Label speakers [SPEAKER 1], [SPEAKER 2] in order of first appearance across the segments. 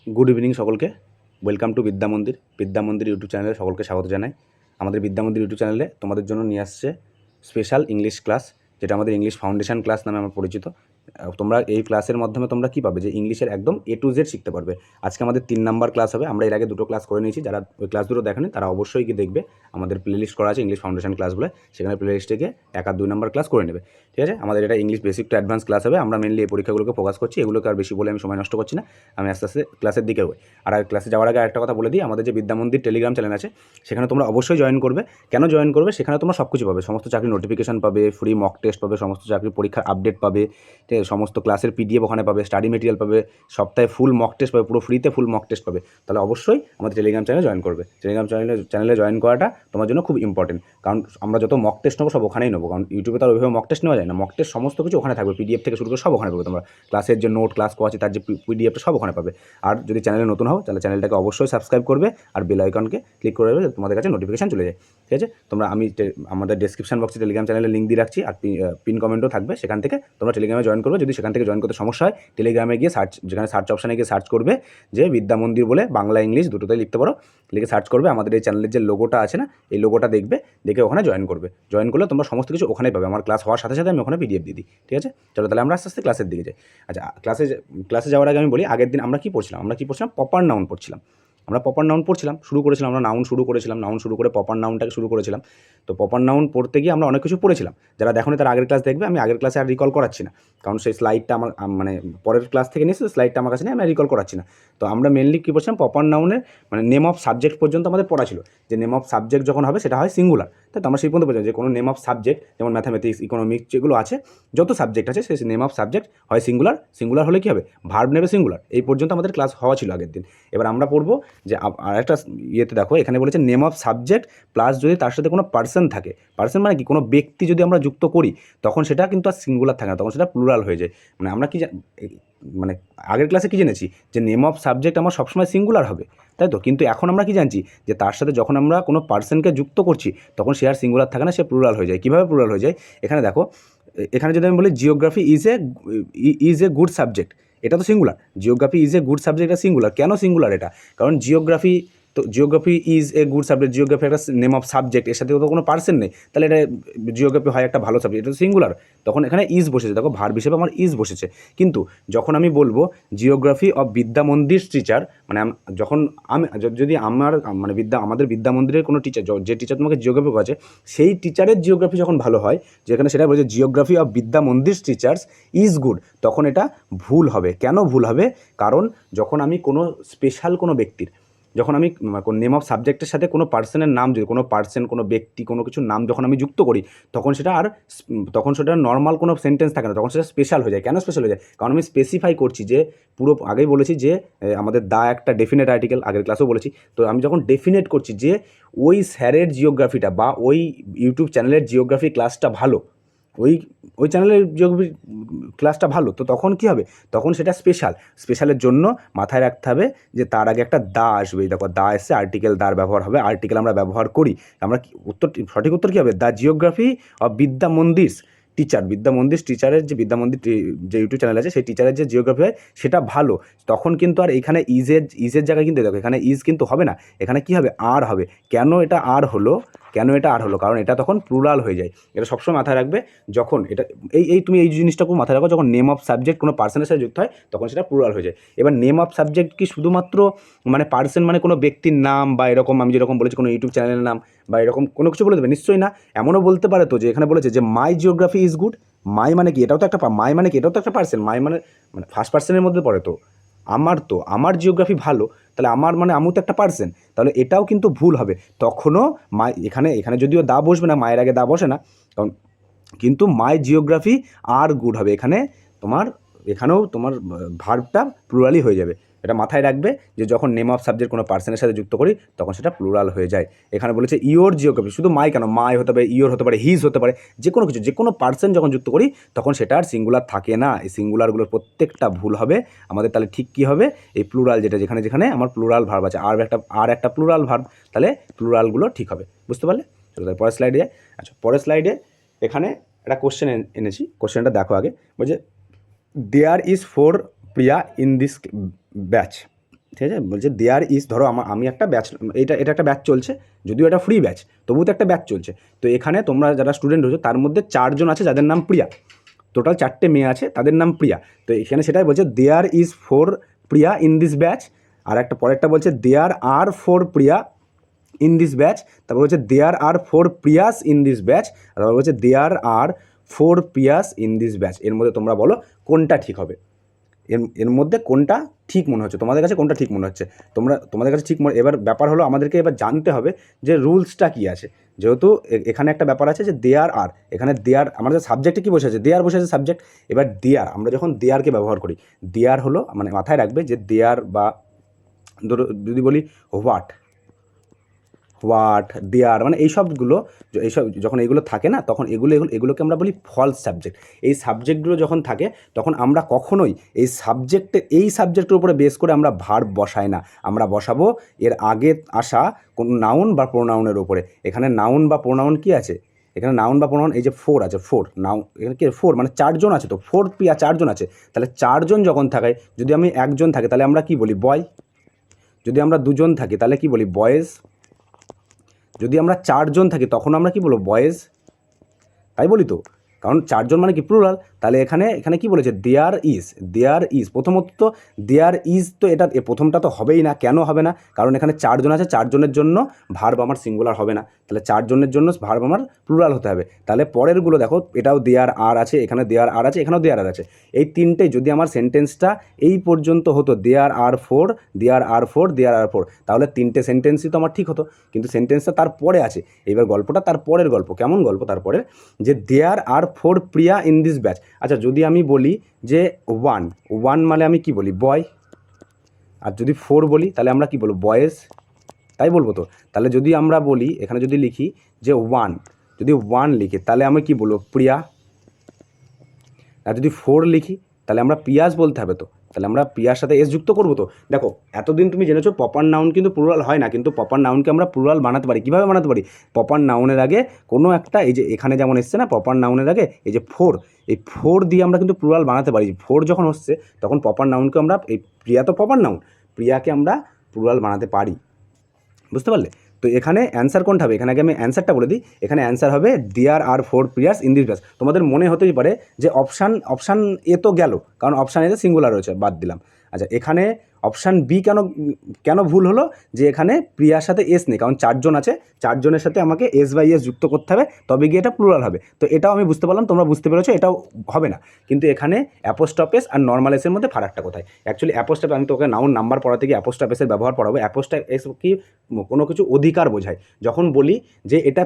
[SPEAKER 1] Good evening সকলকে। Welcome to বিদ্যা মন্দির। বিদ্যা মন্দির ইউটিউব চ্যানেলে সকলকে স্বাগত জানাই। আমাদের বিদ্যা মন্দির ইউটিউব চ্যানেলে তোমাদের জন্য নিয়ে আসছে স্পেশাল ইংলিশ ক্লাস, যেটা আমাদের ইংলিশ ফাউন্ডেশন ক্লাস নামে আমরা পরিচিত। তোমরা এই ক্লাসের মাধ্যমে তোমরা কী পাবে, যে ইংলিশের একদম A to Z শিখতে পারবে। আজকে আমাদের 3 নাম্বার ক্লাস হবে। আমরা এর আগে 2টো ক্লাস করে নিয়েছি। যারা ওই ক্লাস দুটো দেখেনি তারা অবশ্যই গিয়ে দেখবে, আমাদের প্লেলিস্ট করা আছে ইংলিশ ফাউন্ডেশন ক্লাসগুলো, সেখানে প্লেলিস্টে গিয়ে 1 আর 2 নাম্বার ক্লাস করে নেবে। ঠিক আছে, আমাদের এটা English basic to advance class হবে। আমরা মেনলি এই পরীক্ষাগুলোকে ফোকাস করছি, এগুলোকে আর বেশি বলে আমি সময় নষ্ট করছি না। আমি আস্তে আস্তে ক্লাসের দিকে হই। আর ক্লাসে যাওয়ার আগে একটা কথা বলে দিই, আমাদের যে বিদ্যা মন্দির টেলিগ্রাম চ্যানেল আছে, সেখানে তোমরা অবশ্যই জয়েন করবে। কেন জয়েন করবে? সেখানে তোমরা সব কিছু পাবে, সমস্ত চাকরির নোটিফিকেশন পাবে, ফ্রি মক টেস্ট পাবে, সমস্ত চাকরির পরীক্ষার আপডেট পাবে, ঠিক আছে, সমস্ত ক্লাসের PDF ওখানে পাবে, স্টাডি মেটেরিয়াল পাবে, সপ্তাহে ফুল মক টেস্ট পাবে, পুরো ফ্রিতে ফুল মক টেস্ট পাবে। তাহলে অবশ্যই আমাদের টেলিগ্রাম চ্যানেলে জয়েন করবে। টেলিগ্রাম চ্যানেলে জয়েন করাটা তোমার জন্য খুব ইম্পর্টেন্ট, কারণ আমরা যত মক টেস্ট নেবো সব ওখানেই নেবো, কারণ ইউটিউবে তো আর ওইভাবে মক টেস্ট নেওয়া যায় না। মক টেস্ট সমস্ত কিছু ওখানে থাকবে, PDF থেকে শুরু করে সব ওখানে পাবে। তোমরা ক্লাসের যে নোট ক্লাস করা আছে তার যে PDF সব ওখানে পাবে। আর যদি চ্যানেলে নতুন হও তাহলে চ্যানেলটাকে অবশ্যই সাবস্ক্রাইব করবে আর বেল আইকনকে ক্লিক করে দেবে, তোমাদের কাছে নোটিফিকেশন চলে যায়। ঠিক আছে, তোমরা আমাদের ডেসক্রিপশন বক্সে টেলিগ্রাম চ্যানেলের লিঙ্ক দিয়ে রাখছি, আর পিন কমেন্টও থাকবে, সেখান থেকে তোমরা টেলিগ্রামে জয়েন করবে। যদি সেখান থেকে জয়েন করতে সমস্যা হয়, টেলিগ্রামে গিয়ে যেখানে সার্চ অপশানে গিয়ে সার্চ করবে যে বিদ্যা মন্দির বলে, বাংলা ইংলিশ দুটোতেই লিখতে পারো, লিখে সার্চ করবে, আমাদের এই চ্যানেলের যে লোগোটা আছে না, এই লোগোটা দেখবে, দেখে ওখানে জয়েন করবে। জয়েন করলে তোমরা সমস্ত কিছু ওখানেই পাবে। আমার ক্লাস হওয়ার সাথে সাথে আমি ওখানে PDF দিয়ে দিই। ঠিক আছে, চলো তাহলে আমরা আস্তে আস্তে ক্লাসের দিকে যাই। আচ্ছা, ক্লাসে যাওয়ার আগে আমি বলি, আগের দিন আমরা কী পড়ছিলাম? প্রপার নাউন পড়ছিলাম। আমরা প্রপার নাউন পড়ছিলাম, শুরু করেছিলাম, আমরা নাউন শুরু করেছিলাম, নাউন শুরু করে প্রপার নাউনটাকে শুরু করেছিলাম। তো প্রপার নাউন পড়তে গিয়ে আমরা অনেক কিছু পড়েছিলাম। যারা দেখোনি তারা আগের ক্লাস দেখবে। আমি আগের ক্লাসে আর রিকল করাচ্ছি না, কারণ সেই স্লাইডটা আমার মানে পরের ক্লাস থেকে নিয়েছে, স্লাইডটা আমার কাছে নেই, আমি রিকল করাচ্ছি না। তো আমরা মেনলি কী পড়ছিলাম, প্রপার নাউনের মানে নেম অফ সাবজেক্ট পর্যন্ত আমাদের পড়া ছিল। যে নেম অফ সাবজেক্ট যখন হবে সেটা হয় সিঙ্গুলার। তাই তো আমরা সেই পর্যন্ত পড়ছিলাম যে কোনো নেম অফ সাবজেক্ট, যেমন ম্যাথামেটিক্স, ইকোনমিক্স যেগুলো আছে, যত সাবজেক্ট আছে সেই নেম অফ সাবজেক্ট হয় সিঙ্গুলার। সিঙ্গুলার হলে কী হবে, ভার্ব নেবে সিঙ্গুলার। এই পর্যন্ত আমাদের ক্লাস হওয়া ছিল আগের দিন। এবার আমরা পড়বো যে আর একটা ইয়েতে দেখো, এখানে বলেছে নেম অফ সাবজেক্ট প্লাস যদি তার সাথে কোনো পার্সন থাকে। পার্সন মানে কি, কোনো ব্যক্তি যদি আমরা যুক্ত করি তখন সেটা কিন্তু আর সিঙ্গুলার থাকে না, তখন সেটা প্লুরাল হয়ে যায়। মানে আমরা কি মানে আগের ক্লাসে কী জেনেছি, যে নেম অফ সাবজেক্ট আমার সবসময় সিঙ্গুলার হবে, তাই তো। কিন্তু এখন আমরা কি জানছি, যে তার সাথে যখন আমরা কোনো পার্সনকে যুক্ত করছি তখন সে আর সিঙ্গুলার থাকে না, সে প্লুরাল হয়ে যায়। কীভাবে প্লুরাল হয়ে যায়? এখানে দেখো, এখানে যদি আমি বলি geography is a good subject, এটা তো singular. Geography is a good subject, এটা সিঙ্গুলার। কেন সিঙ্গুলার এটা? কারণ geography is a good subject, geography একটা নেম অফ সাবজেক্ট, এর সাথে তো কোনো পার্সন নেই, তাহলে এটা জিওগ্রাফি হয় একটা ভালো সাবজেক্ট, এটা তো সিঙ্গুলার। তখন এখানে ইজ বসেছে, দেখো ভার্ব হিসেবে আমার ইজ বসেছে। কিন্তু যখন আমি বলবো জিওগ্রাফি অফ বিদ্যা মন্দির টিচার, মানে যখন আমি যদি আমার মানে আমাদের বিদ্যা মন্দিরের কোনো টিচার, যে টিচার তোমাকে জিওগ্রাফি করেছে, সেই টিচারের জিওগ্রাফি যখন ভালো হয়, যেখানে সেটা বলছে জিওগ্রাফি অফ বিদ্যা মন্দির টিচার্স ইজ গুড, তখন এটা ভুল হবে। কেন ভুল হবে? কারণ যখন আমি কোনো স্পেশাল কোনো ব্যক্তির, যখন আমি নেম অফ সাবজেক্টের সাথে কোনো পার্সনের নাম, যদি কোনো পার্সন, কোনো ব্যক্তি, কোনো কিছুর নাম যখন আমি যুক্ত করি, তখন সেটা নর্মাল কোনো সেন্টেন্স থাকে না, তখন সেটা স্পেশাল হয়ে যায়। কেন স্পেশাল হয়ে যায়? কারণ আমি স্পেসিফাই করছি, যে পুরো আগেই বলেছি যে আমাদের একটা ডেফিনেট আর্টিকেল, আগের ক্লাসেও বলেছি। তো আমি যখন ডেফিনেট করছি যে ওই স্যারের জিওগ্রাফিটা বা ওই ইউটিউব চ্যানেলের জিওগ্রাফি ক্লাসটা ভালো, ওই চ্যানেলের জিওগ্রাফি ক্লাসটা ভালো, তো তখন কী হবে, তখন সেটা স্পেশালের জন্য মাথায় রাখতে হবে যে তার আগে একটা দা আসবে। দেখো, দা এসে আর্টিকেল, দার ব্যবহার হবে, আর্টিকেল আমরা ব্যবহার করি। আমরা সঠিক উত্তর কী হবে? দ্য জিওগ্রাফি অফ বিদ্যা মন্দির টিচার, বিদ্যা মন্দির টিচারের যে বিদ্যা মন্দির যে ইউটিউব চ্যানেল আছে, সেই টিচারের যে জিওগ্রাফি হয় সেটা ভালো। তখন কিন্তু আর এখানে ইজের জায়গায় কিন্তু দেখো, এখানে ইজ কিন্তু হবে না, এখানে কী হবে, আর হবে। কেন এটা আর হলো? কারণ এটা তখন প্লুরাল হয়ে যায়। এটা সবসময় মাথায় রাখবে। যখন এটা তুমি এই জিনিসটা খুব মাথায় রাখো, যখন নেম অফ সাবজেক্ট কোনো পার্সনের সাথে যুক্ত হয় তখন সেটা প্লুরাল হয়ে যায়। এবার নেম অফ সাবজেক্ট কি শুধুমাত্র মানে পার্সন মানে কোনো ব্যক্তির নাম, বা এরকম আমি যেরকম বলেছি কোনো ইউটিউব চ্যানেলের নাম, বা এরকম কোনো কিছু বলে দেবে? নিশ্চয়ই না। এমনও বলতে পারে তো, যে এখানে বলেছে যে মাই জিওগ্রাফি ইজ গুড। মাই মানে কি? এটাও তো একটা পার্সন। মাই মানে ফার্স্ট পার্সনের মধ্যে পড়ে। তো আমার জিওগ্রাফি ভালো, তাহলে আমার মানে আমিও তো একটা পার্সন, তাহলে এটাও কিন্তু ভুল হবে। তখনও এখানে যদিও দা বসবে না, মায়ের আগে দা বসে না, কারণ কিন্তু মাই জিওগ্রাফি আর গুড হবে। এখানেও তোমার ভার্বটা প্লুরালই হয়ে যাবে। এটা মাথায় রাখবে, যে যখন নেম অফ সাবজেক্ট কোনো পার্সনের সাথে যুক্ত করি তখন সেটা প্লুরাল হয়ে যায়। এখানে বলেছে ইওর জিওগ্রাফি, শুধু মাই কেন, মাই হতে পারে, ইওর হতে পারে, হিজ হতে পারে, যে কোনো পার্সন যখন যুক্ত করি তখন সেটা আর সিঙ্গুলার থাকে না। এই সিঙ্গুলারগুলোর প্রত্যেকটা ভুল হবে আমাদের। তাহলে ঠিক কী হবে, এই প্লুরাল যেখানে আমার প্লুরাল ভার্ব আছে, আর একটা প্লুরাল ভার্ব, তাহলে প্লুরালগুলো ঠিক হবে। বুঝতে পারলে? চলো তাহলে পরের স্লাইডে যাই। আচ্ছা, পরের স্লাইডে এখানে একটা কোশ্চেন এনেছি। কোশ্চেনটা দেখো আগে। বলছে there is 4 Priya in this batch. ঠিক আছে, বলছে দেয়ার ইজ, ধরো আমি একটা ব্যাচ, এটা একটা ব্যাচ চলছে, যদিও এটা ফ্রি ব্যাচ, তবুও তো একটা ব্যাচ চলছে। তো এখানে তোমরা যারা স্টুডেন্ট হয়েছো তার মধ্যে 4 জন আছে যাদের নাম প্রিয়া, টোটাল 4টে মেয়ে আছে তাদের নাম প্রিয়া। তো এখানে সেটাই বলছে there is 4 Priya in this batch. আর একটা পরেরটা বলছে there are 4 Priya in this batch. তারপর বলছে there are 4 Priyas in this batch. তারপর বলছে there are 4 Priyas in this batch. এর মধ্যে তোমরা বলো কোনটা ঠিক হবে, এর মধ্যে কোনটা ঠিক মনে হচ্ছে তোমাদের কাছে, কোনটা ঠিক মনে হচ্ছে তোমাদের কাছে ঠিক মনে। এবার ব্যাপার হলো আমাদেরকে এবার জানতে হবে যে রুলসটা কী আছে। যেহেতু এখানে একটা ব্যাপার আছে যে দেয়ার আর, এখানে দেয়ার আমাদের সাবজেক্টে কী বসে আছে, দেয়ার বসে আছে সাবজেক্ট। এবার দেয়ার, আমরা যখন দেয়ারকে ব্যবহার করি, দেয়ার হলো মানে মাথায় রাখবে যে দেয়ার, বা ধরো যদি বলি হোয়াট দেয়ার, মানে এইসবগুলো, এইসব যখন এইগুলো থাকে না, তখন এগুলোকে আমরা বলি ফলস সাবজেক্ট। এই সাবজেক্টগুলো যখন থাকে তখন আমরা কখনোই এই সাবজেক্টের উপরে বেস করে আমরা ভার্ব বসাই না, আমরা বসাবো এর আগে আসা কোন নাউন বা প্রোনাউনের উপরে। এখানে নাউন বা প্রোনাউন কি আছে, এখানে নাউন বা প্রোনাউন এই যে 4 আছে, 4 নাউন, এখানে কি 4 মানে 4 জন আছে, তো 4 প্রিয়া 4 জন আছে, তাহলে 4 জন যখন থাকে, যদি আমি একজন থাকি তাহলে আমরা কি বলি বয়, যদি আমরা 2 জন থাকি তাহলে কি বলি বয়েজ, যদি আমরা 4 জন থাকি তখন আমরা কি বলবো বয়েজ, তাই বলি তো, কারণ 4 জন মানে কি প্লুরাল। তাহলে এখানে কি বলেছে দেয়ার ইজ, প্রথমত তো দেয়ার ইজ, তো এটা প্রথমটা তো হবেই না। কেন হবে না, কারণ এখানে 4 জন আছে, 4 জনের জন্য ভার্ব আমার সিঙ্গুলার হবে না, তাহলে 4 জনের জন্য ভার্ব আমার প্লুরাল হতে হবে। তাহলে পরেরগুলো দেখো, এটাও দেয়ার আর আছে, এখানে দেয়ার আর আছে, এখানেও দেয়ার আর আছে, এই তিনটেই যদি আমার সেন্টেন্সটা এই পর্যন্ত হতো দেয়ার are 4 there are 4 there are 4, তাহলে 3টে সেন্টেন্সই তো আমার ঠিক হতো। কিন্তু সেন্টেন্সটা তারপরে আছে, এবার গল্পটা তারপরের গল্প। কেমন গল্প তারপরে, যে দেয়ার are 4 Priya in this batch. আচ্ছা, যদি আমি বলি যে ওয়ান মানে আমি কি বলি বয়, আর যদি 4 বলি তাহলে আমরা কি বলবো বয়েজ, তাই বলবো তো। তাহলে যদি আমরা বলি, এখানে যদি লিখি যে যদি 1 লিখি তাহলে আমি কি বলবো প্রিয়া, আর যদি 4 লিখি তাহলে আমরা পিয়াস বলতে হবে তো, তাহলে আমরা পিয়ার সাথে এস যুক্ত করবো তো। দেখো এতদিন তুমি জেনেছো প্রপার নাউন কিন্তু প্লুরাল হয় না, কিন্তু প্রপার নাউনকে আমরা প্লুরাল বানাতে পারি। কীভাবে বানাতে পারি, প্রপার নাউনের আগে কোনো একটা, এই যে এখানে যেমন এসছে না প্রপার নাউনের আগে এই যে 4, এই 4 দিয়ে আমরা কিন্তু প্লুরাল বানাতে পারি। 4 যখন হচ্ছে তখন প্রপার নাউনকে আমরা, এই প্রিয়া তো প্রপার নাউন, প্রিয়াকে আমরা প্লুরাল বানাতে পারি। বুঝতে পারলে? তো এখানে অ্যান্সার কোনটা হবে, এখানে আগে আমি অ্যান্সারটা বলে দিই। এখানে অ্যান্সার হবে দেয়ার are 4 Priyas in this batch. তোমাদের মনে হতেই পারে যে অপশান এ তো গেল, কারণ অপশান এতে সিঙ্গুলার রয়েছে, বাদ দিলাম। আচ্ছা, এখানে অপশান বি কেন ভুল হলো, যে এখানে প্রিয়ার সাথে এস নেই, কারণ 4 জন আছে, 4 জনের সাথে আমাকে এস বাই এস যুক্ত করতে হবে, তবে গিয়ে এটা প্লুরাল হবে। তো এটাও আমি বুঝতে পারলাম, তোমরা বুঝতে পেরেছো এটাও হবে না। কিন্তু এখানে অ্যাপোস্ট্রফেস আর নর্মাল এসের মধ্যে ফারাকটা কোথায়, অ্যাকচুয়ালি অ্যাপোস্ট্রফেস, আমি তোকে নাউন নাম্বার পড়াতে গিয়ে অ্যাপোস্ট্রফেসের ব্যবহার পড়াবো। অ্যাপোস্ট্রফেস কি, কোনো কিছু অধিকার বোঝায়। যখন বলি যে এটা,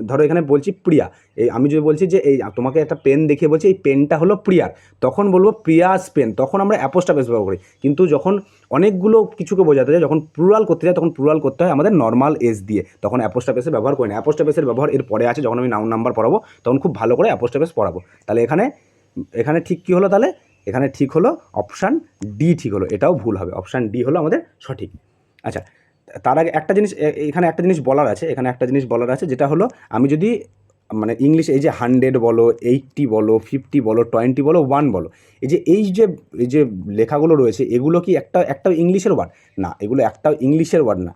[SPEAKER 1] ধরো এখানে বলছি প্রিয়া, এই আমি যদি বলছি যে এই তোমাকে একটা পেন দেখিয়ে বলছি এই পেনটা হলো প্রিয়ার, তখন বলবো প্রিয়াস পেন, তখন আমরা অ্যাপোস্ট্রফেস ব্যবহার করি। কিন্তু যখন অনেকগুলো কিছুকে বোঝাতে যায়, যখন প্লুরাল করতে যায়, তখন প্লুরাল করতে হয় আমাদের নর্মাল এস দিয়ে, তখন অ্যাপোস্ট্রফেসের ব্যবহার করি না। অ্যাপোস্ট্রফেসের ব্যবহার এর পরে আছে, যখন আমি নাউন নাম্বার পড়াবো তখন খুব ভালো করে অ্যাপোস্ট্রফেস পড়াবো। তাহলে এখানে ঠিক কী হলো, তাহলে এখানে ঠিক হলো অপশান ডি ঠিক হলো, এটাও ভুল হবে, অপশান ডি হলো আমাদের সঠিক। আচ্ছা, তার আগে একটা জিনিস, এখানে একটা জিনিস বলার আছে, যেটা হলো আমি যদি মানে ইংলিশ, এই যে 100 বলো, 80 বলো, 50 বলো, 20 বলো, 1 বলো, এই যে লেখাগুলো রয়েছে, এগুলো কি একটা ইংলিশের ওয়ার্ড না, এগুলো একটা ইংলিশের ওয়ার্ড না,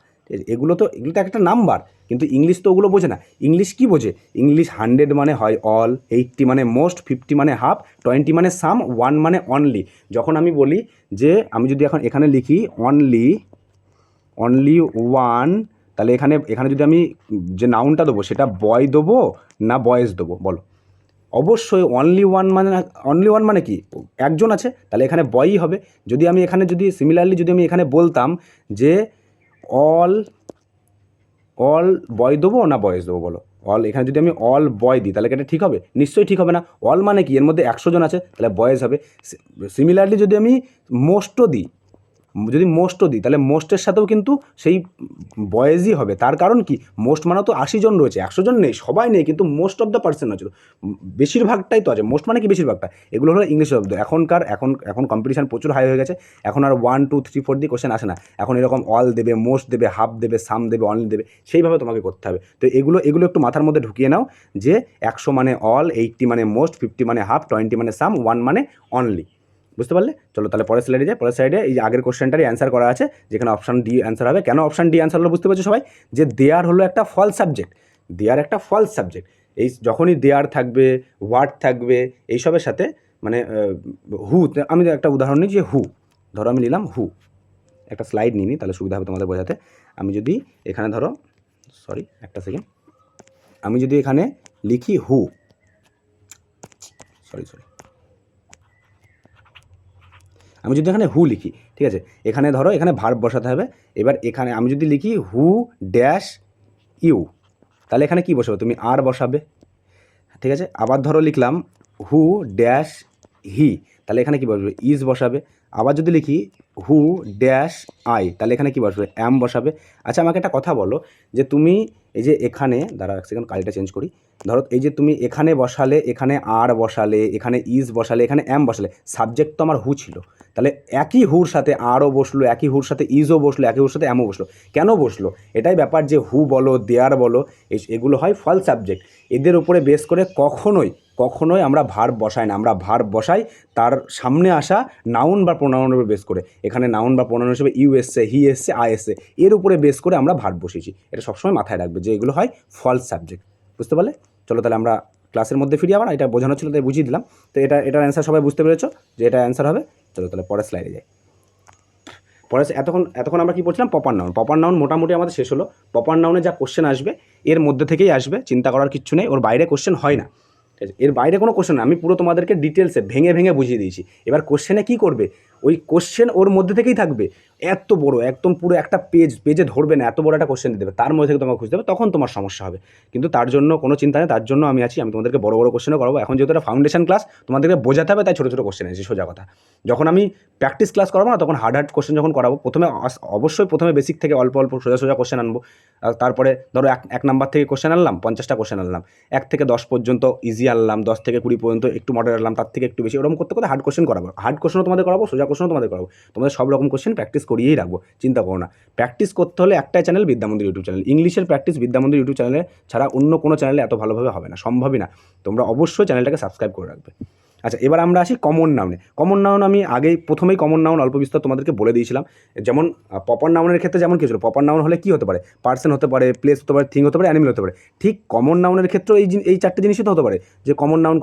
[SPEAKER 1] এগুলো তো একটা নাম্বার, কিন্তু ইংলিশ তো ওগুলো বোঝে না। ইংলিশ কি বোঝে, ইংলিশ 100 মানে হয় অল, 80 মানে মোস্ট, 50 মানে হাফ, 20 মানে সাম, 1 মানে অনলি। যখন আমি বলি যে, আমি যদি এখন এখানে লিখি অনলি 1, তাহলে এখানে যদি আমি যে নাউনটা দেবো সেটা বয় দেবো না বয়েজ দেবো বলো। অবশ্যই অনলি ওয়ান মানে কি, একজন আছে, তাহলে এখানে বয়ই হবে। যদি আমি এখানে সিমিলারলি যদি আমি এখানে বলতাম যে অল বয় দেবো না বয়েজ দেবো বলো, এখানে যদি আমি অল বয় দিই তাহলে এটা ঠিক হবে? নিশ্চয়ই ঠিক হবে না। অল মানে কি, এর মধ্যে 100 জন আছে, তাহলে বয়েজ হবে। সিমিলারলি যদি আমি মোস্টও দিই তাহলে মোস্টের সাথেও কিন্তু সেই বয়েজই হবে। তার কারণ কি, মোস্ট মানে তো 80 জন রয়েছে, 100 জন নেই, সবাই নেই, কিন্তু মোস্ট অফ দ্য পার্সন আছে, বেশিরভাগটাই তো আছে। মোস্ট মানে কি বেশিরভাগটা, এগুলো হলো ইংলিশ শব্দ। এখন কম্পিটিশান প্রচুর হাই হয়ে গেছে, এখন আর 1 2 3 4 দিয়ে কোশ্চেন আসে না, এখন এরকম অল দেবে, মোস্ট দেবে, হাফ দেবে, সাম দেবে, অনলি দেবে, সেইভাবে তোমাকে করতে হবে। তো এগুলো একটু মাথার মধ্যে ঢুকিয়ে নাও, যে 100 মানে অল, 80 মানে মোস্ট, 50 মানে হাফ, 20 মানে সাম, 1 মানে অনলি। বুঝতে পারলে? চলো তাহলে পরের স্লাইডে যাই। পরের স্লাইডে এই যে আগের কোশ্চেনটারই অ্যান্সার করা আছে, যেখানে অপশান ডি অ্যান্সার হবে। কেন অপশান ডি অ্যান্সার হলো বুঝতে পারছো সবাই? যে দেয়ার হলো একটা ফলস সাবজেক্ট, দেয়ার একটা ফলস সাবজেক্ট। এই যখনই দেয়ার থাকবে, ওয়ার্ড থাকবে, এইসবের সাথে মানে হু, আমি একটা উদাহরণ নিই যে হু, ধরো আমি নিলাম হু, একটা স্লাইড নিই তাহলে সুবিধা হবে তোমাদের বোঝাতে। আমি যদি এখানে ধরো, সরি একটা সেকেন্ড, আমি যদি এখানে লিখি হু, সরি আমি যদি এখানে হু লিখি, ঠিক আছে, এখানে ধরো এখানে ভার্ব বসাতে হবে। এবার এখানে আমি যদি লিখি হু ড্যাশ ইউ, তাহলে এখানে কি বসাবে? তুমি আর বসাবে, ঠিক আছে। আবার ধরো লিখলাম হু ড্যাশ হি, তাহলে এখানে কি বসবে? ইজ বসাবে। আবার যদি লিখি হু ড্যাশ আই, তাহলে এখানে কি বসবে? অ্যাম বসাবে। আচ্ছা আমাকে একটা কথা বলো, যে তুমি এই যে এখানে, দাঁড়া এক সেকেন্ড কালিটা চেঞ্জ করি, ধরো এই যে তুমি এখানে বসালে, এখানে আর বসালে, এখানে ইজ বসালে, এখানে অ্যাম বসালে, সাবজেক্ট তো আমার হু ছিল, তাহলে একই হুর সাথে আরও বসলো, একই হুর সাথে ইজও বসলো, একই হুর সাথে অ্যামও বসলো। কেন বসলো? এটাই ব্যাপার, যে হু বলো, দেয়ার বলো, এগুলো হয় ফলস সাবজেক্ট। এদের উপরে বেস করে কখনোই আমরা ভার্ব বসাই না। আমরা ভার্ব বসাই তার সামনে আসা নাউন বা প্রোনাউনের উপর বেস করে। এখানে নাউন বা প্রোনাউন হিসেবে ইউ এসছে, হি এসছে, আই এসছে, এর উপরে বেস করে আমরা ভার্ব বসিয়েছি। এটা সবসময় মাথায় রাখবে যে এগুলো হয় ফলস সাবজেক্ট। বুঝতে পারলে? চলো তাহলে আমরা ক্লাসের মধ্যে ফিরি। আবার এটা বোঝানো ছিল তাই বুঝিয়ে দিলাম। তো এটার অ্যান্সার সবাই বুঝতে পেরেছো যে এটা অ্যান্সার হবে। চলো তাহলে পরের স্লাইডে যাই। পরে এতক্ষণ আমরা কী পড়ছিলাম? Proper noun. প্রপার নাউন মোটামুটি আমাদের শেষ হলো। প্রপার নাউনে যা কোশ্চেন আসবে এর মধ্যে থেকেই আসবে, চিন্তা করার কিচ্ছু নেই, ওর বাইরে কোশ্চেন হয় না, ঠিক আছে? এর বাইরে কোনো কোশ্চেন না, আমি পুরো তোমাদেরকে ডিটেলসে ভেঙে বুঝিয়ে দিয়েছি। এবার কোশ্চেনে কী করবে? ওই কোশ্চেন ওর মধ্যে থেকেই থাকবে, এত বড় একদম পুরো একটা পেজে ধরবে না, এত বড় একটা কোশ্চেন দেবে, তার মধ্যে থেকে তোমাকে খুঁজতে হবে, তখন তোমার সমস্যা হবে। কিন্তু তার জন্য কোনো চিন্তা নেই, তার জন্য আমি আছি, আমি তোমাদেরকে বড় কোশ্চেনও করাবো। এখন যেহেতু এটা ফাউন্ডেশন ক্লাস, তোমাদেরকে বোঝাতে হবে, তাই ছোটো কোশ্চেন আছে, সোজা কথা। যখন আমি প্র্যাকটিস ক্লাস করাবো না, তখন হার্ড কোশ্চেন যখন করাবো, অবশ্যই প্রথমে বেসিক থেকে অল্প সোজা কোশ্চেন আনবো। আর তারপরে ধরো এক নাম্বার থেকে কোশ্চেন আনলাম, 50টা কোশ্চেন আনলাম, 1 থেকে 10 পর্যন্ত ইজি আনলাম, 10 থেকে 20 পর্যন্ত একটু মডারেট আনলাম, তার থেকে একটু বেশি, ওরকম করতে হার্ড কোশ্চেন করাবো। হার্ড কোশ্চেনও তোমাদের করাবো, সোজা কোশ্চেনও তোমাদের করাবো। তোমাদের সব রকম কোশ্চেন প্র্যাকটিস করিয়েই রাখবো, চিন্তা করো না। প্র্যাকটিস করতে হলে একটাই চ্যানেল, বিদ্যামন্দির ইউটিউব চ্যানেল। ইংলিশের প্র্যাকটিস বিদ্যামন্দির ইউটিউব চ্যানেলে ছাড়া অন্য কোনো চ্যানেলে এত ভালোভাবে হবে না, সম্ভবই না। তোমরা অবশ্যই চ্যানেলটাকে সাবস্ক্রাইব করে রাখবে। আচ্ছা এবার আমরা আসি কমন নাউনে। কমন নাউন আমি প্রথমেই কমন নাউন অল্প বিস্তর তোমাদেরকে বলে দিয়েছিলাম। যেমন প্রপার নাউনের ক্ষেত্রে যেমন কী ছিল, প্রপার নাউন হলে কী হতে পারে? পার্সন হতে পারে, প্লেস হতে পারে, থিং হতে পারে, অ্যানিমেল হতে পারে। ঠিক কমন নাউনের ক্ষেত্রেও এই চারটে জিনিসই তো হতে পারে। যে কমন নাউন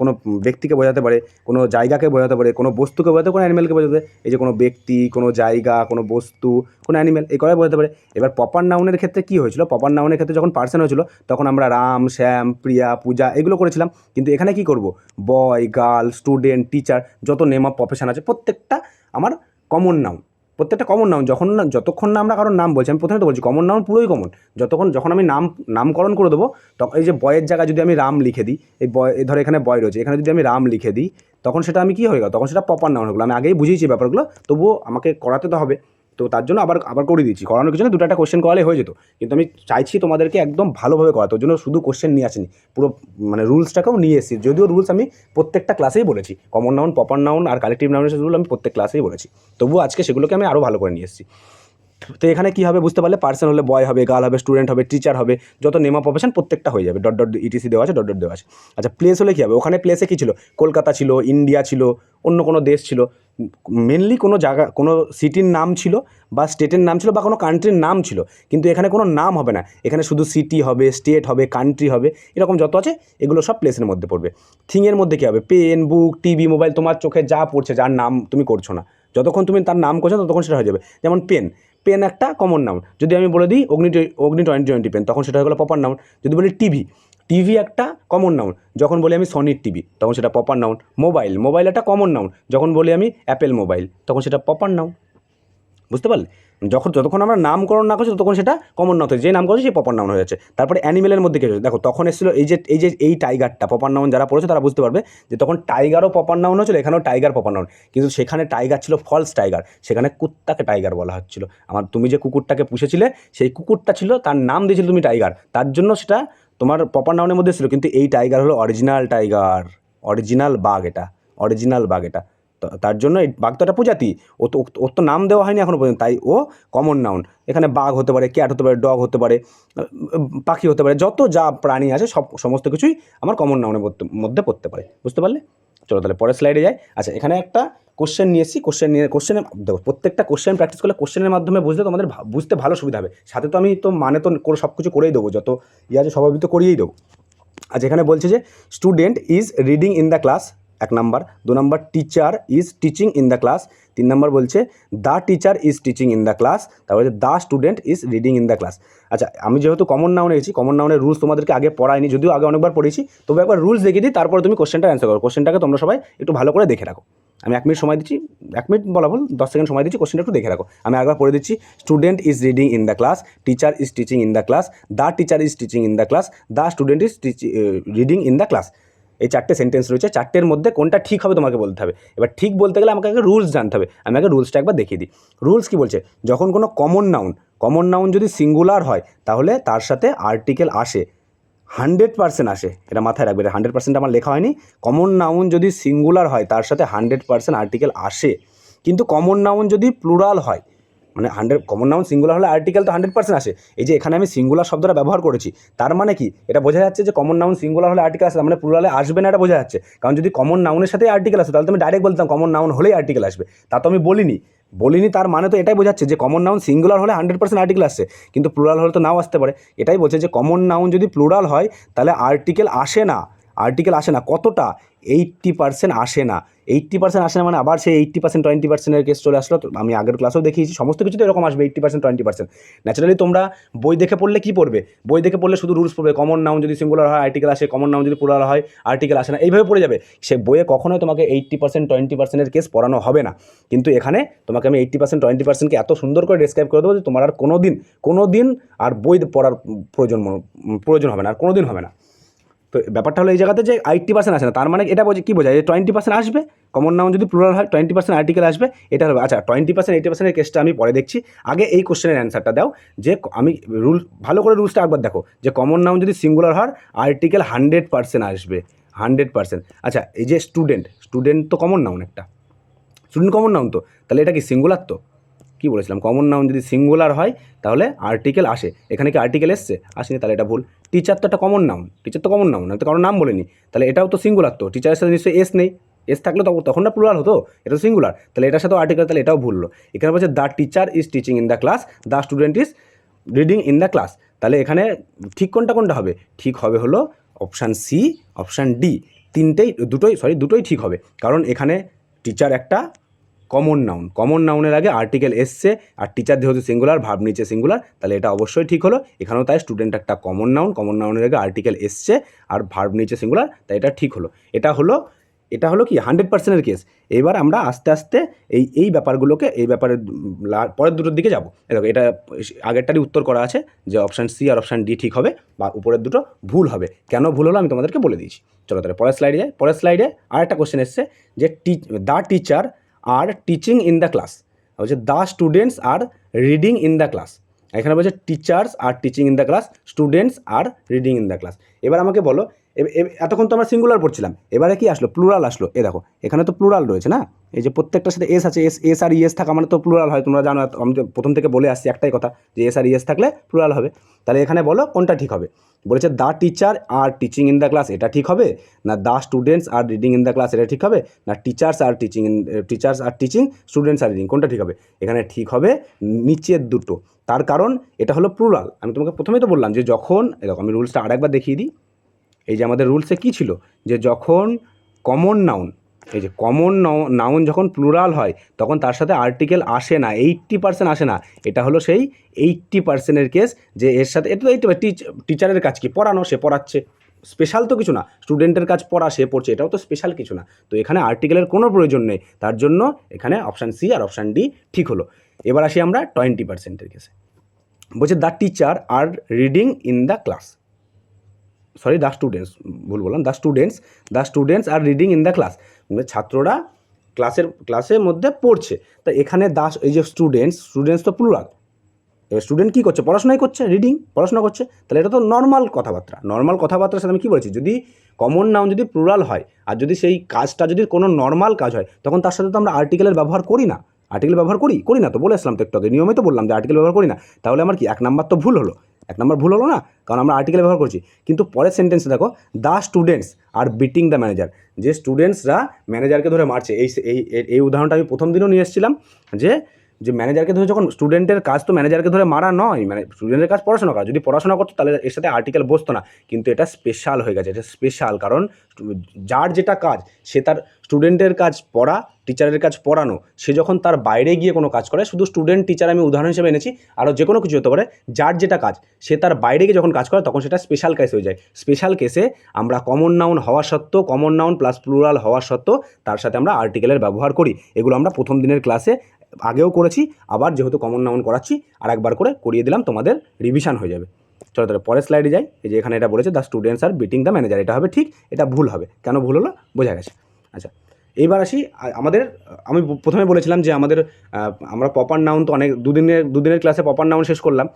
[SPEAKER 1] কোনো ব্যক্তিকে বোঝাতে পারে, কোনো জায়গাকে বোঝাতে পারে, কোনো বস্তুকে বোঝাতে পারে, কোনো অ্যানিমেলকে বোঝাতে পারে। এই যে কোনো ব্যক্তি, কোনো জায়গা, কোনো বস্তু, কোনো অ্যানিমেল, এই করাই বোঝাতে পারে। এবার প্রপার নাউনের ক্ষেত্রে কী হয়েছিল? প্রপার নাউনের ক্ষেত্রে যখন পার্সন হয়েছিল, তখন আমরা রাম, শ্যাম, প্রিয়া, পূজা এগুলো করেছিলাম। কিন্তু এখানে কী করব? বয়, গার্ল, স্টুডেন্ট, টিচার, যত নেম অফ প্রফেশন আছে প্রত্যেকটা আমার কমন নাউন। প্রত্যেকটা কমন নাউন, যতক্ষণ না আমরা কারোর নাম বলছি, আমি প্রথমে তো বলছি কমন নাউন পুরোই কমন। যখন আমি নামকরণ করে দেবো, তখন এই যে বয়ের জায়গায় যদি আমি রাম লিখে দিই, ধরো এখানে বয় রয়েছে, এখানে যদি আমি রাম লিখে দিই, তখন সেটা আমি কী হয়ে গেল? তখন সেটা প্রপার নাউন হয়ে গেলো। আমি আগেই বুঝিয়েছি ব্যাপারগুলো, তবুও আমাকে করাতে তো হবে। তো তার জন্য আবার করে দিচ্ছি। করানোর কিছু না, দুটো একটা কোশ্চেন করালে হয়ে যেত, কিন্তু আমি চাইছি তোমাদেরকে একদম ভালোভাবে করাতে। ওর জন্য শুধু কোশ্চেন নিয়ে আসিনি, পুরো মানে রুলসটাকেও নিয়ে এসেছি। যদিও রুলস আমি প্রত্যেকটা ক্লাসেই বলেছি, কমন নাউন, প্রপার নাউন আর কালেক্টিভ নাউনের রুল আমি প্রত্যেক ক্লাসেই বলেছি, তবুও আজকে সেগুলোকে আমি আরও ভালো করে নিয়ে এসেছি। তো এখানে কী হবে বুঝতে পারলে? পার্সন হলে বয় হবে, গার্ল হবে, স্টুডেন্ট হবে, টিচার হবে, যত নেম অফ প্রফেশন প্রত্যেকটা হয়ে যাবে। ইটিসি দেওয়া আছে, দেওয়া আছে। আচ্ছা প্লেস হলে কী হবে? ওখানে প্লেসে কী ছিল? কলকাতা ছিল, ইন্ডিয়া ছিল, অন্য কোনো দেশ ছিল, মেনলি কোনো জায়গা, কোনো সিটির নাম ছিল বা স্টেটের নাম ছিল বা কোনো কান্ট্রির নাম ছিল। কিন্তু এখানে কোনো নাম হবে না, এখানে শুধু সিটি হবে, স্টেট হবে, কান্ট্রি হবে, এরকম যত আছে এগুলো সব প্লেসের মধ্যে পড়বে। থিংয়ের মধ্যে কী হবে? পেন, বুক, টিভি, মোবাইল, তোমার চোখে যা পড়ছে, যার নাম তুমি করছো না, যতক্ষণ তুমি তার নাম করছো ততক্ষণ সেটা হয়ে যাবে। যেমন পেন একটা কমন নাউন। যদি আমি বলে দিই অগ্নি 2020 পেন, তখন সেটা হয়ে গেলো প্রপার নাউন। যদি বলি টিভি একটা কমন নাউন, যখন বলি আমি সনির টিভি, তখন সেটা প্রপার নাউন। মোবাইল একটা কমন নাউন, যখন বলি আমি অ্যাপেল মোবাইল, তখন সেটা প্রপার নাউন। বুঝতে পারলে? যতক্ষণ আমরা নামকরণ না করছি ততক্ষণ সেটা কমন নাউন হচ্ছে, যে নাম করছে সে প্রপার নাউন হয়ে যাচ্ছে। তারপরে অ্যানিমেলের মধ্যে কী হচ্ছে দেখো, তখন এসেছিলো এই টাইগারটা প্রপার নাউন, যারা পড়েছে তারা বুঝতে পারবে যে তখন টাইগারও প্রপার নাউন হচ্ছিলো, এখানেও টাইগার প্রপার নাউন। কিন্তু সেখানে টাইগার ছিল ফলস টাইগার, সেখানে কুত্তাকে টাইগার বলা হচ্ছিল। তুমি যে কুকুরটাকে পুষেছিলে, সেই কুকুরটা ছিল, তার নাম দিয়েছিল তুমি টাইগার, তার জন্য সেটা তোমার প্রপার নাউনের মধ্যে ছিল। কিন্তু এই টাইগার হলো অরিজিনাল টাইগার, অরিজিনাল বাঘ এটা। তার জন্য এই বাঘ তো একটা প্রজাতি, ওর তো নাম দেওয়া হয়নি এখনও পর্যন্ত, তাই ও কমন নাউন। এখানে বাঘ হতে পারে, ক্যাট হতে পারে, ডগ হতে পারে, পাখি হতে পারে, যত যা প্রাণী আছে সমস্ত কিছুই আমার কমন নাউনের মধ্যে পড়তে পারে। বুঝতে পারলে? চলো তাহলে পরের স্লাইডে যাই। আচ্ছা এখানে একটা কোশ্চেন নিয়ে এসেছি, কোশ্চেনে দেখো প্রত্যেকটা কোশ্চেন প্র্যাকটিস করলে কোশ্চেনের মাধ্যমে বুঝলে তোমাদের বুঝতে ভালো সুবিধা হবে। সাথে তো আমি তো মানে তো করে সব কিছু করেই দেবো, যত আছে সব আমি তো করিয়েই দেবো। আর যেখানে বলছে যে student is reading in the class, 1 number. 2 number teacher is teaching in the class. 3 number বলছে the teacher is teaching in the class. তারপরে the student is reading in the class. আচ্ছা, আমি যেহেতু কমন নাউনে গেছি, কমন নাউনের rules তোমাদেরকে আগে পড়াইনি, যদিও আগে অনেকবার পড়েছি, তবে একবার রুলস দেখিয়ে দিই, তারপরে তুমি কোশ্চেনটা অ্যান্সার করো। কোশ্চেনটাকে তোমরা সবাই একটু ভালো করে দেখে রাখো। আমি 1 মিনিট সময় দিচ্ছি, 1 মিনিট বলা ভুল, 10 সেকেন্ড সময় দিচ্ছি, কোশ্চেনটা একটু দেখে রাখো। আমি একবার পড়ে দিচ্ছি, student is reading in the class, teacher is teaching in the class, the teacher is teaching in the class, the student is reading in the class. এই 4টে সেন্টেন্স রয়েছে, 4টের মধ্যে কোনটা ঠিক হবে তোমাকে বলতে হবে। এবার ঠিক বলতে গেলে আমাকে আগে রুলস জানতে হবে। আমি আগে রুলসটা একবার দেখিয়ে দিই। রুলস কী বলছে, যখন কোনো কমন নাউন যদি সিঙ্গুলার হয় তাহলে তার সাথে আর্টিকেল আসে, 100% আসে। এটা মাথায় রাখবে, 100% আমার লেখা হয়নি। কমন নাউন যদি সিঙ্গুলার হয় তার সাথে 100% আর্টিকেল আসে, কিন্তু কমন নাউন যদি প্লুরাল হয়, মানে কমন নাউন সিঙ্গুলার হলে আর্টিকেল তো 100% আসে। এই যে এখানে আমি সিঙ্গুলার শব্দটা ব্যবহার করেছি, তার মানে কি এটা বোঝা যাচ্ছে যে কমন নাউন সিঙ্গুলার হলে আর্টিকেল আসে, মানে প্লুরালে আসবে না, এটা বোঝা যাচ্ছে। কারণ যদি কমন নাউনের সাথে আর্টিকেল আসে তাহলে তো আমি ডাইরেক্ট বলতাম কমন নাউন হলেই আর্টিকেল আসবে, তা তো আমি বলিনি। তার মানে তো এটাই বোঝাচ্ছে যে কমন নাউন সিঙ্গুলার হলে 100% আর্টিকেল আসছে, কিন্তু প্লুরাল হলে তো নাও আসতে পারে। এটাই বলছে যে কমন নাউন যদি প্লুরাল হয় তাহলে আর্টিকেল আসে না। কতটা? 80% আসে না। 80% আসে না, মানে আবার সেই 80% 20%-এর কেস চলে আসলো। তো আমি আগের ক্লাসেও দেখিয়েছি, সমস্ত কিছু তো এরকম আসবে, 80% 20%। ন্যাচারালি তোমরা বই দেখে পড়লে কী পড়বে? বই দেখে পড়লে শুধু রুলস পড়বে, কমন নাউন যদি সিঙ্গুলার হয় আর্টিকেল আসে, কমন নাউন যদি প্লুরাল হয় আর্টিকেল আসে না, এইভাবে পড়ে যাবে। সে বইয়ে কখনোই তোমাকে 80% 20%-এর কেস পড়ানো হবে না। কিন্তু এখানে তোমাকে আমি 80% 20%-কে এত সুন্দর করে ডেসক্রাইব করে দেবো যে তোমার আর কোনো দিন আর বই পড়ার প্রয়োজন হবে না, আর কোনো দিন হবে না। তো ব্যাপারটা হলো এই জায়গাতে যে 80% আসে না, তার মানে এটা কী বোঝায় যে 20% আসবে। কমন নাউন যদি প্লুরাল হয় 20% আর্টিকেল আসবে, এটা হবে। আচ্ছা, 20% 80%-এর কেসটা আমি পরে দেখছি, আগে এই কোশ্চেনের অ্যান্সারটা দাও। যে আমি ভালো করে রুলসটা একবার দেখো, যে কমন নাউন যদি সিঙ্গুলার হয় আর্টিকেল 100% আসবে, 100%। আচ্ছা, এই যে স্টুডেন্ট তো কমন নাউন, একটা স্টুডেন্ট কমন নাউন, তো তাহলে এটা কি সিঙ্গুলার? তো কী বলেছিলাম, কমন নাউন যদি সিঙ্গুলার হয় তাহলে আর্টিকেল আসে। এখানে কি আর্টিকেল এসছে? আসেনি, তাহলে এটা ভুল। টিচার তো একটা কমন নাউন, আমি তো কারোর নাম বলিনি, তাহলে এটাও তো সিঙ্গুলার। তো টিচারের সাথে নিশ্চয়ই এস নেই, এস থাকলে তখন না প্লুরাল হতো, এটা তো সিঙ্গুলার, তাহলে এটার সাথে আর্টিকেল, তাহলে এটাও ভুললো। এখানে বলছে the teacher is teaching in the class, the student is reading in the class. তাহলে এখানে ঠিক কোনটা হবে? ঠিক হবে হলো অপশান সি, অপশান ডি। দুটোই ঠিক হবে, কারণ এখানে টিচার একটা কমন নাউনের আগে আর্টিকেল এসছে, আর টিচার যেহেতু সিঙ্গুলার, ভার্ব নিচে সিঙ্গুলার, তাহলে এটা অবশ্যই ঠিক হলো। এখানেও তাই স্টুডেন্ট একটা কমন নাউনের আগে আর্টিকেল এসছে আর ভার্ব নিচে সিঙ্গুলার, তাই এটা ঠিক হলো। এটা হলো কি 100%-এর কেস। এবার আমরা আস্তে আস্তে এই ব্যাপারগুলোকে, এই ব্যাপারের পরের দুটোর দিকে যাবো। দেখো, এটা আগেরটারই উত্তর করা আছে যে অপশান সি আর অপশান ডি ঠিক হবে, বা উপরের দুটো ভুল হবে। কেন ভুল হলো আমি তোমাদেরকে বলে দিয়েছি। চলো তাহলে পরের স্লাইডে আর একটা কোশ্চেন এসছে যে the teacher are teaching in the class, বলছে the students are reading in the class. এখানে বলছে teachers are teaching in the class, students are reading in the class. এবার আমাকে বলো, এতক্ষণ তো আমরা সিঙ্গুলার পড়ছিলাম, এবারে কি আসলো? প্লুরাল আসলো। দেখো এখানে তো প্লুরাল রয়েছে না, এই যে প্রত্যেকটার সাথে এস আছে, এস আর ইএস থাকা মানে তো প্লুরাল হয়। তোমরা জানো, আমি তো প্রথম থেকে বলে আসছি একটাই কথা, যে এস আর ইএস থাকলে প্লুরাল হবে। তাহলে এখানে বলো কোনটা ঠিক হবে? বলেছে the teacher are teaching in the class, এটা ঠিক হবে না the students are reading in the class, এটা ঠিক হবে না teachers are teaching students are reading, কোনটা ঠিক হবে? এখানে ঠিক হবে নিচের দুটো। তার কারণ এটা হলো প্লুরাল। আমি তোমাকে প্রথমেই তো বললাম যে যখন, দেখো আমি রুলসটা আরেকবার দেখিয়ে দিই। এই যে আমাদের রুলসে কী ছিল, যে যখন কমন নাউন, এই যে কমন নাউন যখন প্লুরাল হয় তখন তার সাথে আর্টিকেল আসে না, 80% আসে না। এটা হলো সেই 80%-এর কেস, যে এর সাথে, এটা তো টিচারের কাজ কি? পড়ানো, সে পড়াচ্ছে, স্পেশাল তো কিছু না। স্টুডেন্টের কাজ পড়া, সে পড়ছে, এটাও তো স্পেশাল কিছু না। তো এখানে আর্টিকেলের কোনো প্রয়োজন নেই, তার জন্য এখানে অপশান সি আর অপশান ডি ঠিক হলো। এবার আসি আমরা 20%-এর কেসে। বলছে the teacher are reading in the class, sorry the students, ভুল বললাম, the students are reading in the class, ছাত্ররা ক্লাসের মধ্যে পড়ছে। তা এখানে এই যে স্টুডেন্টস তো প্লুরাল, এবার স্টুডেন্ট কী করছে? পড়াশোনাই করছে, পড়াশোনা করছে। তাহলে এটা তো নর্মাল কথাবার্তার সাথে আমি কী বলছি, যদি কমন নাউন যদি প্লুরাল হয় আর যদি সেই কাজটা যদি কোনো নর্মাল কাজ হয়, তখন তার সাথে তো আমরা আর্টিকেলের ব্যবহার করি না। আর্টিকেল ব্যবহার করি না, তো বলে আসলাম তো একটু আগে, নিয়মে তো বললাম যে আর্টিকেল ব্যবহার করি না। তাহলে আমার কি 1 নাম্বার তো ভুল হলো। 1 নম্বর ভুল হলো না, কারণ আমরা আর্টিকেল ব্যবহার করছি। কিন্তু পরের সেন্টেন্সে দেখো, the students are beating the manager, যে স্টুডেন্টসরা ম্যানেজারকে ধরে মারছে। এই উদাহরণটা আমি প্রথম দিনও নিয়ে এসেছিলাম, যে ম্যানেজারকে ধরে যখন, স্টুডেন্টের কাজ তো ম্যানেজারকে ধরে মারা নয়, মানে স্টুডেন্টের কাজ পড়াশোনা করা। যদি পড়াশোনা করতো তাহলে এর সাথে আর্টিকেল বসতো না, কিন্তু এটা স্পেশাল হয়ে গেছে। এটা স্পেশাল কারণ যার যেটা কাজ, সে তার স্টুডেন্টের কাজ পড়া, টিচারের কাজ পড়ানো, সে যখন তার বাইরে গিয়ে কোনো কাজ করে, শুধু স্টুডেন্ট টিচার আমি উদাহরণ হিসেবে এনেছি, আরও যে কোনো কিছু হতে পারে, যার যেটা কাজ সে তার বাইরে গিয়ে যখন কাজ করে তখন সেটা স্পেশাল কেস হয়ে যায়। স্পেশাল কেসে আমরা কমন নাউন হওয়া সত্ত্বেও, কমন নাউন প্লাস প্লুরাল হওয়া সত্ত্বেও তার সাথে আমরা আর্টিকেলের ব্যবহার করি। এগুলো আমরা প্রথম দিনের ক্লাসে আগেও করেছি, আবার যেহেতু কমন নাউন করাচ্ছি আর একবার করে করিয়ে দিলাম, তোমাদের রিভিশন হয়ে যাবে। চলো তাহলে পরের স্লাইডে যাই। এই যে এখানে এটা বলেছে the students are beating the manager, এটা হবে ঠিক, এটা ভুল হবে। কেন ভুল হলো বোঝা গেছে। আচ্ছা, এইবার আসি আমাদের, আমি প্রথমে বলেছিলাম যে আমরা প্রপার নাউন তো অনেক দুদিনের ক্লাসে প্রপার নাউন শেষ করলাম,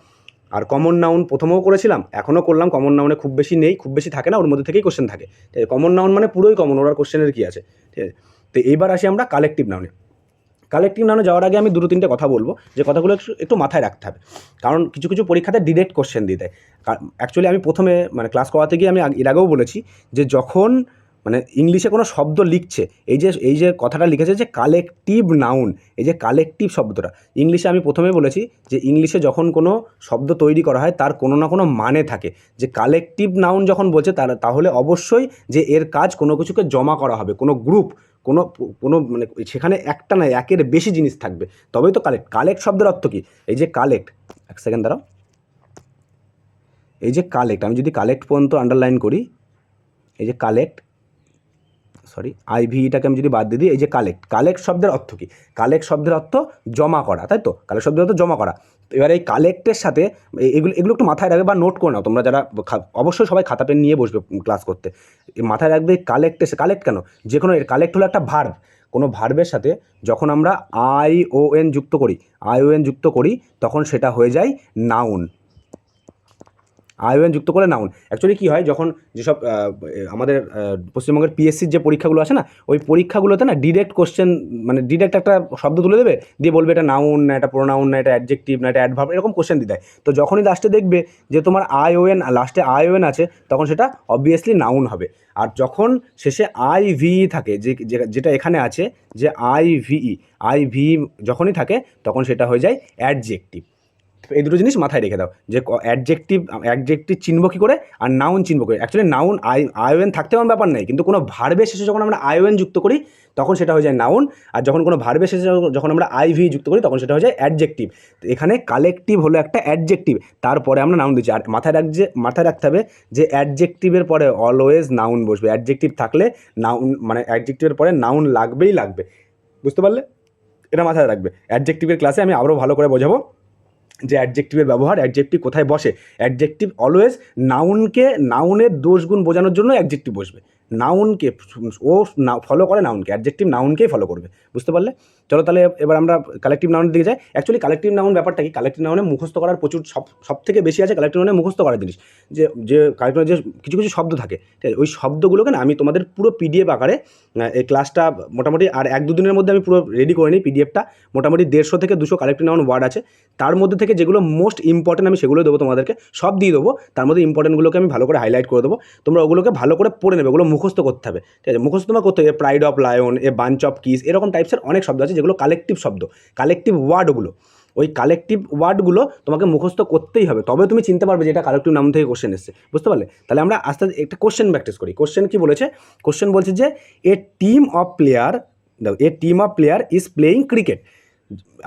[SPEAKER 1] আর কমন নাউন প্রথমেও করেছিলাম, এখনও করলাম। কমন নাউনে খুব বেশি নেই, খুব বেশি থাকে না, ওর মধ্যে থেকেই কোশ্চেন থাকে। ঠিক আছে, কমন নাউন মানে পুরোই কমন, ওর আর কোশ্চেনের কী আছে। ঠিক আছে, তো এইবার আসি আমরা কালেকটিভ নাউনে। কালেকটিভ নাউনে যাওয়ার আগে আমি 2-3টে কথা বলবো, যে কথাগুলো একটু মাথায় রাখতে হবে, কারণ কিছু কিছু পরীক্ষাতে ডিরেক্ট কোশ্চেন দিয়ে দেয়। অ্যাকচুয়ালি আমি প্রথমে ক্লাস করাতে গিয়ে আমি এর আগেও বলেছি যে যখন ইংলিশে কোনো শব্দ লিখছে, এই যে কথাটা লিখেছে যে কালেকটিভ নাউন, এই যে কালেকটিভ শব্দটা ইংলিশে, আমি প্রথমেই বলেছি যে ইংলিশে যখন কোনো শব্দ তৈরি করা হয় তার কোনো না কোনো মানে থাকে। যে কালেকটিভ নাউন যখন বলছে তাহলে অবশ্যই যে এর কাজ কোনো কিছুকে জমা করা হবে, কোনো গ্রুপ, কোনো কোনো সেখানে একটা না একের বেশি জিনিস থাকবে, তবেই তো কালেক্ট শব্দের অর্থ কী? এই যে কালেক্ট, এক সেকেন্ড দাঁড়াও, এই যে কালেক্ট, আমি যদি কালেক্ট পর্যন্ত আন্ডারলাইন করি, এই যে কালেক্ট, আইভিটাকে আমি যদি বাদ দিয়ে দিই, এই যে কালেক্ট শব্দের অর্থ কী? কালেক্ট শব্দের অর্থ জমা করা, তাই তো? কালেক্ট শব্দের অর্থ জমা করা। এবার এই কালেক্টের সাথে এগুলো একটু মাথায় রাখবে বা নোট করে নাও তোমরা, যারা অবশ্যই সবাই খাতা পেন নিয়ে বসবে ক্লাস করতে। মাথায় রাখবে কালেক্ট কেন? যে কোনো কালেক্ট হলো একটা ভার্ব। কোনো ভার্বের সাথে যখন আমরা আইওএন যুক্ত করি তখন সেটা হয়ে যায় নাউন। আইওএন যুক্ত করে নাউন। অ্যাকচুয়ালি কী হয়, যখন যেসব আমাদের পশ্চিমবঙ্গের পিএসসির যে পরীক্ষাগুলো আছে না, ওই পরীক্ষাগুলোতে না ডিরেক্ট কোশ্চেন, ডিরেক্ট একটা শব্দ তুলে দেবে, দিয়ে বলবে এটা নাউন না, এটা প্রোনাউন না, এটা অ্যাডজেক্টিভ না, এটা অ্যাডভার্ব, এরকম কোশ্চেন দিয়ে দেয়। তো যখনই লাস্টে দেখবে যে তোমার লাস্টে আইওএন আছে, তখন সেটা অবভিয়াসলি নাউন হবে। আর যখন শেষে আইভিই থাকে, যেটা এখানে আছে, যে আইভি যখনই থাকে তখন সেটা হয়ে যায় অ্যাডজেক্টিভ। এই দুটো জিনিস মাথায় রেখে দাও, যে অ্যাডজেক্টিভ চিনব কী করে আর নাউন চিনব করে। অ্যাকচুয়ালি নাউন আইওএন থাকতে আমার ব্যাপার নেই, কিন্তু কোনো ভার্বের শেষে যখন আমরা আইওএন যুক্ত করি তখন সেটা হয়ে যায় নাউন, আর যখন কোনো ভার্বের শেষে যখন আমরা আইভি যুক্ত করি তখন সেটা হয়ে যায় অ্যাডজেক্টিভ। এখানে কালেকটিভ হলো একটা অ্যাডজেক্টিভ, তারপরে আমরা নাউন দিচ্ছি। আর মাথায় রাখতে হবে যে অ্যাডজেক্টিভের পরে অলওয়েজ নাউন বসবে। অ্যাডজেক্টিভ থাকলে নাউন, অ্যাডজেক্টিভের পরে নাউন লাগবেই লাগবে। বুঝতে পারলে? এটা মাথায় রাখবে। অ্যাডজেক্টিভের ক্লাসে আমি আরও ভালো করে বোঝাবো যে অ্যাডজেক্টিভের ব্যবহার, অ্যাডজেক্টিভ কোথায় বসে। অ্যাডজেক্টিভ অলওয়েজ নাউনের দোষগুণ বোঝানোর জন্য অ্যাডজেক্টিভ বসবে। নাউনকে ফলো করে নাউনকে, অ্যাডজেক্টিভ নাউনকেই ফলো করবে। বুঝতে পারলে? চলো তাহলে এবার আমরা কালেকটিভ নাউনের দিকে যাই। অ্যাকচুয়ালি কালেকটিভ নাউন ব্যাপারটা কি? কালেকটিভ নাউনে মুখস্থ করার প্রচুর সব থেকে বেশি আছে কালেকটিভ নাউনে মুখস্থ করার জিনিস। যে কালেকটিভ নাউনে যে কিছু কিছু শব্দ থাকে, ঠিক আছে, ওই শব্দগুলোকে না আমি তোমাদের পুরো পিডিএফ আকারে, এই ক্লাসটা মোটামুটি আর 1-2 দিনের মধ্যে আমি পুরো রেডি করে নিই পিডিএফটা। মোটামুটি 150 থেকে 200 কালেকটিভ নাউন ওয়ার্ড আছে, তার মধ্যে থেকে যেগুলো মোস্ট ইম্পর্টেন্ট আমি সেগুলো দেবো তোমাদেরকে, সব দিয়ে দেবো। তার মধ্যে ইম্পর্টেন্টগুলোকে আমি ভালো করে হাইলাইট করে দেবো, তোমরা ওগুলোকে ভালো করে পড়ে নেবে, ওগুলো মুখস্থ করতে হবে। ঠিক আছে, মুখস্থ তোমার করতে হবে। Pride of lion, a bunch of kiss, এরকম টাইপসের অনেক শব্দ আছে যেগুলো কালেকটিভ শব্দ, কালেকটিভ ওয়ার্ডগুলো। ওই কালেকটিভ ওয়ার্ডগুলো তোমাকে মুখস্থ করতেই হবে, তবে তুমি চিনতে পারবে যে এটা কালেকটিভ নাউন থেকে কোশ্চেন এসছে। বুঝতে পারলে? তাহলে আমরা আস্তে আস্তে একটা কোশ্চেন প্র্যাকটিস করি। কোশ্চেন কি বলেছে? কোশ্চেন বলছে যে a team of player is playing cricket.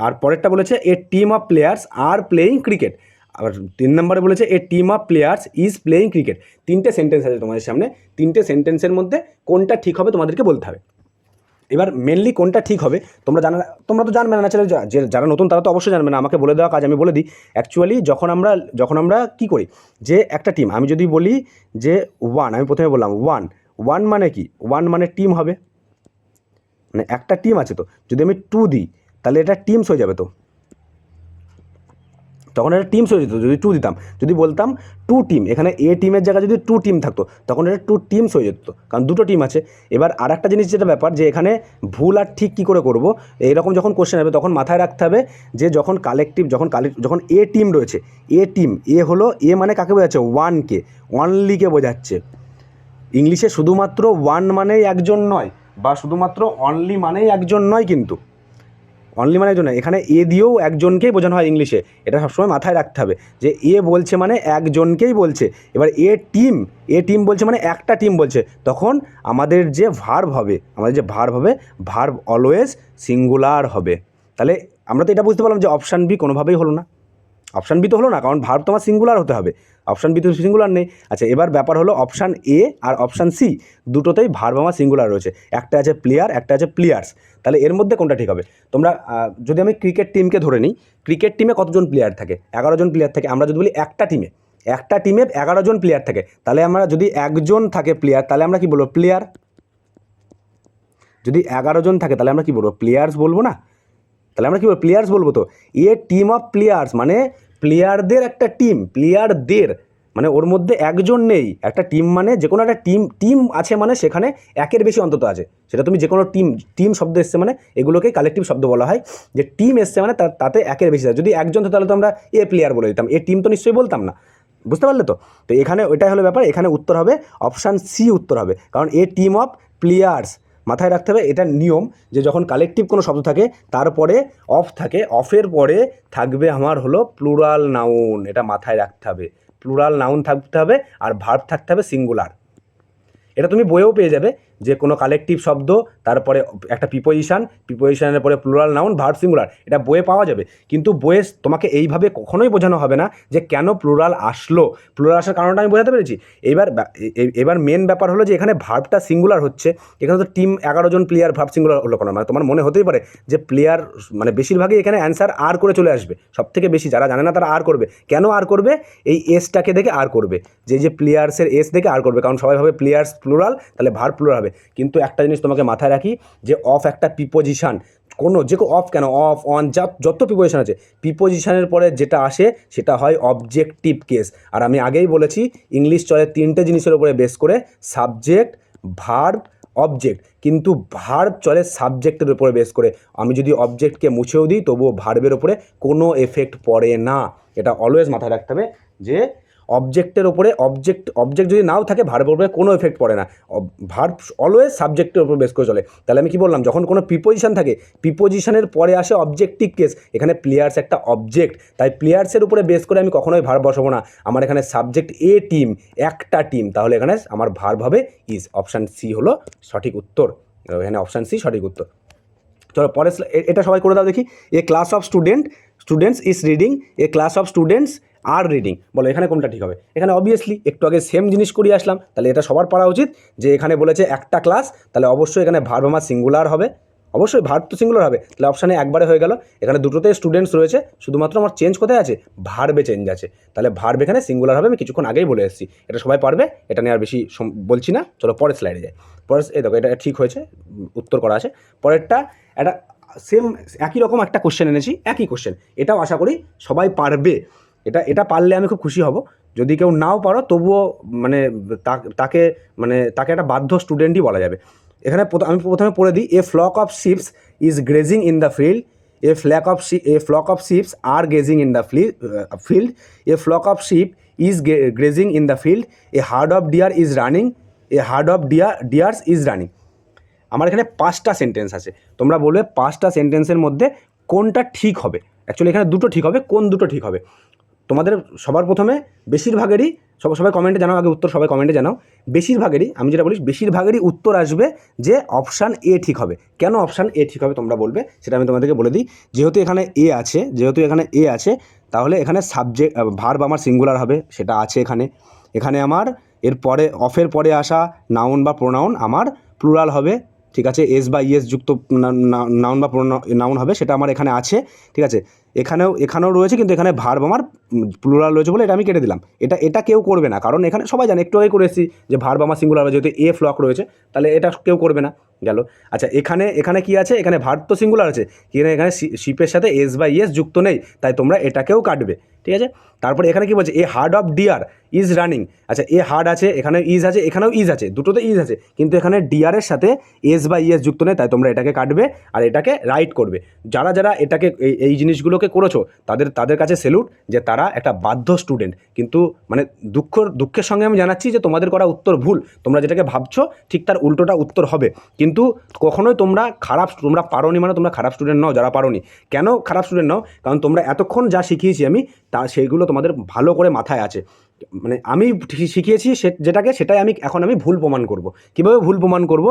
[SPEAKER 1] আর পরেরটা বলেছে a team of players are playing cricket. আবার 3 নম্বরে বলেছে a team of players is playing cricket. 3টে সেন্টেন্স আছে তোমাদের সামনে, 3টে সেন্টেন্সের মধ্যে কোনটা ঠিক হবে তোমাদেরকে বলতে হবে। এবার মেনলি কোনটা ঠিক হবে তোমরা তো জানবে না, ছেলে যারা নতুন তারা তো অবশ্যই জানবে না, আমাকে বলে দেওয়া কাজ আমি বলে দিই। অ্যাকচুয়ালি যখন আমরা কী করি, যে একটা টিম, আমি যদি বলি যে আমি প্রথমে বললাম ওয়ান মানে কি? ওয়ান মানে টিম হবে, একটা টিম আছে। তো যদি আমি 2 দিই তাহলে এটা টিমস হয়ে যাবে। তো তখন এটা টিমস হয়ে যেত যদি টু দিতাম। যদি বলতাম টু টিম, এখানে এ টিমের জায়গায় যদি টু টিম থাকতো তখন এটা টু টিমস হয়ে যেত, কারণ দুটো টিম আছে। এবার আর একটা জিনিস যেটা ব্যাপার, যে এখানে ভুল আর ঠিক কী করে করবো, এইরকম যখন কোশ্চেন হবে তখন মাথায় রাখতে হবে যে যখন কালেকটিভ, যখন এ টিম রয়েছে, এ টিম, এ হলো, এ মানে কাকে বোঝাচ্ছে, ওয়ানকে, অনলিকে বোঝাচ্ছে। ইংলিশে শুধুমাত্র ওয়ান মানেই একজন নয়, বা শুধুমাত্র অনলি মানেই একজন নয়, কিন্তু অনলি মানে একজন নয়, এখানে এ দিয়েও একজনকেই বোঝানো হয় ইংলিশে। এটা সবসময় মাথায় রাখতে হবে যে এ বলছে মানে একজনকেই বলছে। এবার এ টিম বলছে মানে একটা টিম বলছে, তখন আমাদের যে ভার্ব হবে, ভার্ব অলওয়েজ সিঙ্গুলার হবে। তাহলে আমরা তো এটা বুঝতে পারলাম যে অপশান বি কোনোভাবেই হলো না। অপশান বি তো হলো না, কারণ ভার্ব তোমার সিঙ্গুলার হতে হবে, অপশান বি তো সিঙ্গুলার নেই। আচ্ছা, এবার ব্যাপার হলো অপশান এ আর অপশান সি দুটোতেই ভার্ব আমার সিঙ্গুলার রয়েছে, একটা আছে প্লেয়ার, একটা আছে প্লেয়ার্স। তাহলে এর মধ্যে কোনটা ঠিক হবে? তোমরা যদি আমি ক্রিকেট টিমকে ধরে নিই, ক্রিকেট টিমে কতজন প্লেয়ার থাকে? 11 জন প্লেয়ার থাকে। আমরা যদি বলি একটা টিমে 11 জন প্লেয়ার থাকে, তাহলে আমরা যদি একজন থাকে প্লেয়ার, তাহলে আমরা কি বলবো? প্লেয়ার। যদি 11 জন থাকে তাহলে আমরা কি বলবো? প্লেয়ার্স বলবো না? তাহলে আমরা কী বলবো? প্লেয়ার্স বলবো। তো এ টিম অফ প্লেয়ার্স মানে প্লেয়ারদের একটা টিম, প্লেয়ারদের মানে ওর মধ্যে একজন নেই। একটা টিম মানে যে কোনো একটা টিম আছে মানে সেখানে একের বেশি অন্তত আছে। সেটা তুমি যে কোনো টিম শব্দ এসছে মানে এগুলোকেই কালেকটিভ শব্দ বলা হয়, যে টিম এসছে মানে তাতে একের বেশি আছে। যদি একজন তো তাহলে তো আমরা এ প্লেয়ার বলে দিতাম, এ টিম তো নিশ্চয়ই বলতাম না। বুঝতে পারলে তো? তো এখানে ওইটাই হলো ব্যাপার। এখানে উত্তর হবে অপশান সি উত্তর হবে, কারণ এ টিম অফ প্লেয়ার্স। মাথায় রাখতে হবে এটা নিয়ম, যে যখন কালেকটিভ কোনো শব্দ থাকে তারপরে অফ থাকে, অফের পরে থাকবে আমার হলো প্লুরাল নাউন। এটা মাথায় রাখতে হবে, প্লুরাল নাউন থাকতে হবে আর ভার্ব থাকতে হবে সিঙ্গুলার। এটা তুমি বইয়েও পেয়ে যাবে, যে কোনো কালেকটিভ শব্দ তারপরে একটা প্রিপোজিশনের পরে প্লুরাল নাউন, ভার্ব সিঙ্গুলার, এটা বইয়ে পাওয়া যাবে। কিন্তু বইয়ে তোমাকে এইভাবে কখনোই বোঝানো হবে না যে কেন প্লুরাল আসলো। প্লুরাল আসার কারণটা আমি বোঝাতে পেরেছি। এবার মেন ব্যাপার হলো যে এখানে ভার্বটা সিঙ্গুলার হচ্ছে। এখানে তো টিম 11 জন প্লেয়ার, ভার্ব সিঙ্গুলার হলো কেন? মানে তোমার মনে হতেই পারে যে প্লেয়ার মানে বেশিরভাগই এখানে অ্যান্সার আর করে চলে আসবে, সব থেকে বেশি যারা জানে না তারা আর করবে। কেন আর করবে? এই এসটাকে দেখে আর করবে, যে প্লেয়ার্সের এস দেখে আর করবে, কারণ সবাই ভাবে প্লেয়ার্স প্লুরাল, তাহলে ভার্ব প্লুরাল হবে। কিন্তু একটা জিনিস তোমাকে মাথায় রাখি, যে অফ একটা প্রিপোজিশন, কোনো যে অফ কেন, অফ, অন, যত প্রিপোজিশন আছে, প্রিপোজিশনের পরে যেটা আসে সেটা হয় অবজেক্টিভ কেস। আর আমি আগেই বলেছি ইংলিশ চলে 3টে জিনিসের উপরে বেস করে, সাবজেক্ট, ভার্ব, অবজেক্ট। কিন্তু ভার্ব চলে সাবজেক্টের উপরে বেস করে। আমি যদি অবজেক্টকে মুছেও দিই তবুও ভার্বের উপরে কোনো এফেক্ট পড়ে না। এটা অলওয়েজ মাথায় রাখতে হবে, যে অবজেক্টের ওপরে অবজেক্ট যদি নাও থাকে ভার্বের উপরে কোনো এফেক্ট পড়ে না। ভার্ব অলওয়েজ সাবজেক্টের উপর বেস করে চলে। তাহলে আমি কি বললাম, যখন কোনো প্রিপোজিশন থাকে, প্রিপোজিশনের পরে আসে অবজেক্টিভ কেস। এখানে প্লেয়ার্স একটা অবজেক্ট, তাই প্লেয়ার্সের উপরে বেস করে আমি কখনোই ভার্ব বসাবো না। আমার এখানে সাবজেক্ট এ টিম, একটা টিম, তাহলে এখানে আমার ভার্ব হবে ইজ। অপশান সি হলো সঠিক উত্তর। এখানে অপশান সি সঠিক উত্তর। চলো পরে এটা সবাই করে দাও দেখি। A class of students is reading, a class of students are reading. বলো এখানে কোনটা ঠিক হবে? এখানে অবভিয়াসলি একটু আগে সেম জিনিস করিয়ে আসলাম, তাহলে এটা সবার পড়া উচিত, যে এখানে বলেছে একটা ক্লাস, তাহলে অবশ্যই এখানে ভার্ব আমার সিঙ্গুলার হবে, অবশ্যই ভার্ব তো সিঙ্গুলার হবে। তাহলে অপশানে একবারে হয়ে গেল। এখানে দুটোতে স্টুডেন্টস রয়েছে, শুধুমাত্র আমার চেঞ্জ কোথায় আছে? ভার্বে চেঞ্জ আছে। তাহলে ভার্ব এখানে সিঙ্গুলার হবে, আমি কিছুক্ষণ আগেই বলে এসেছি। এটা সবাই পারবে, এটা নিয়ে আর বেশি বলছি না। চলো পরের স্লাইডে যাই। এই দেখো এটা ঠিক হয়েছে, উত্তর করা আছে। পরেরটা একটা সেম একই রকম একটা কোশ্চেন এনেছি, একই কোশ্চেন, এটাও আশা করি সবাই পারবে। এটা পারলে আমি খুব খুশি হব। যদি কেউ নাও পারো তবুও মানে তাকে একটা বাধ্য স্টুডেন্টই বলা যাবে। এখানে আমি প্রথমে পড়ে দিই, a flock of sheeps is grazing in the field, a flock of sheeps are grazing in the field, a flock of sheep is grazing in the field, a herd of deer is running, a herd of deers is running. আমার এখানে 5টা sentence আছে, তোমরা বলবে 5টা সেন্টেন্সের মধ্যে কোনটা ঠিক হবে। অ্যাকচুয়ালি এখানে দুটো ঠিক হবে, কোন দুটো ঠিক হবে? তোমাদের সবার প্রথমে বেশিরভাগেরই সবাই কমেন্টে জানাও, আগে উত্তর সবাই কমেন্টে জানাও। বেশিরভাগেরই, আমি যেটা বলি বেশিরভাগেরই উত্তর আসবে যে অপশান এ ঠিক হবে। কেন অপশান এ ঠিক হবে তোমরা বলবে, সেটা আমি তোমাদেরকে বলে দিই। যেহেতু এখানে এ আছে, তাহলে এখানে সাবজেক্ট ভার্ব আমার সিঙ্গুলার হবে, সেটা আছে এখানে আমার এর পরে অফের পরে আসা নাউন বা প্রোনাউন আমার প্লুরাল হবে, ঠিক আছে। এস বা ইএস যুক্ত নাউন বা নাউন হবে, সেটা আমার এখানে আছে, ঠিক আছে। এখানেও রয়েছে, কিন্তু এখানে ভার্ব আমার প্লুরাল রয়েছে বলে এটা আমি কেটে দিলাম। এটা কেউ করবে না, কারণ এখানে সবাই জানে, একটু আগে করে এসেছি যে ভার্ব আমার সিঙ্গুলার হবে, যেহেতু এ ফ্লক রয়েছে, তাহলে এটা কেউ করবে না, গেল। আচ্ছা, এখানে কি আছে? এখানে ভার্ব তো সিঙ্গুলার আছে, এখানে শিপের সাথে এস বা ইএস যুক্ত নেই, তাই তোমরা এটাকেও কাটবে, ঠিক আছে। তারপরে এখানে কি বলছে, a herd of deer is running. আচ্ছা, এ হার্ড আছে, এখানে ইজ আছে, এখানেও ইজ আছে, দুটোতে ইজ আছে, কিন্তু এখানে ডিয়ারের সাথে এস বা ইএস যুক্ত নেই, তাই তোমরা এটাকে কাটবে আর এটাকে রাইট করবে। যারা যারা এটাকে এই জিনিসগুলোকে করেছো তাদের কাছে সেলুট, যে তারা একটা বাধ্য স্টুডেন্ট। কিন্তু মানে দুঃখের সঙ্গে আমি জানাচ্ছি যে তোমাদের করা উত্তর ভুল। তোমরা যেটাকে ভাবছো ঠিক তার উল্টোটা উত্তর হবে। কিন্তু কখনোই তোমরা পারোনি মানে তোমরা খারাপ স্টুডেন্ট নও যারা পারোনি। কেন খারাপ স্টুডেন্ট নও? কারণ তোমরা এতক্ষণ যা শিখিয়েছি আমি সেইগুলো তোমাদের ভালো করে মাথায় আছে। মানে আমি শিখিয়েছি সেটাই এখন আমি ভুল প্রমাণ করব। কীভাবে ভুল প্রমাণ করব?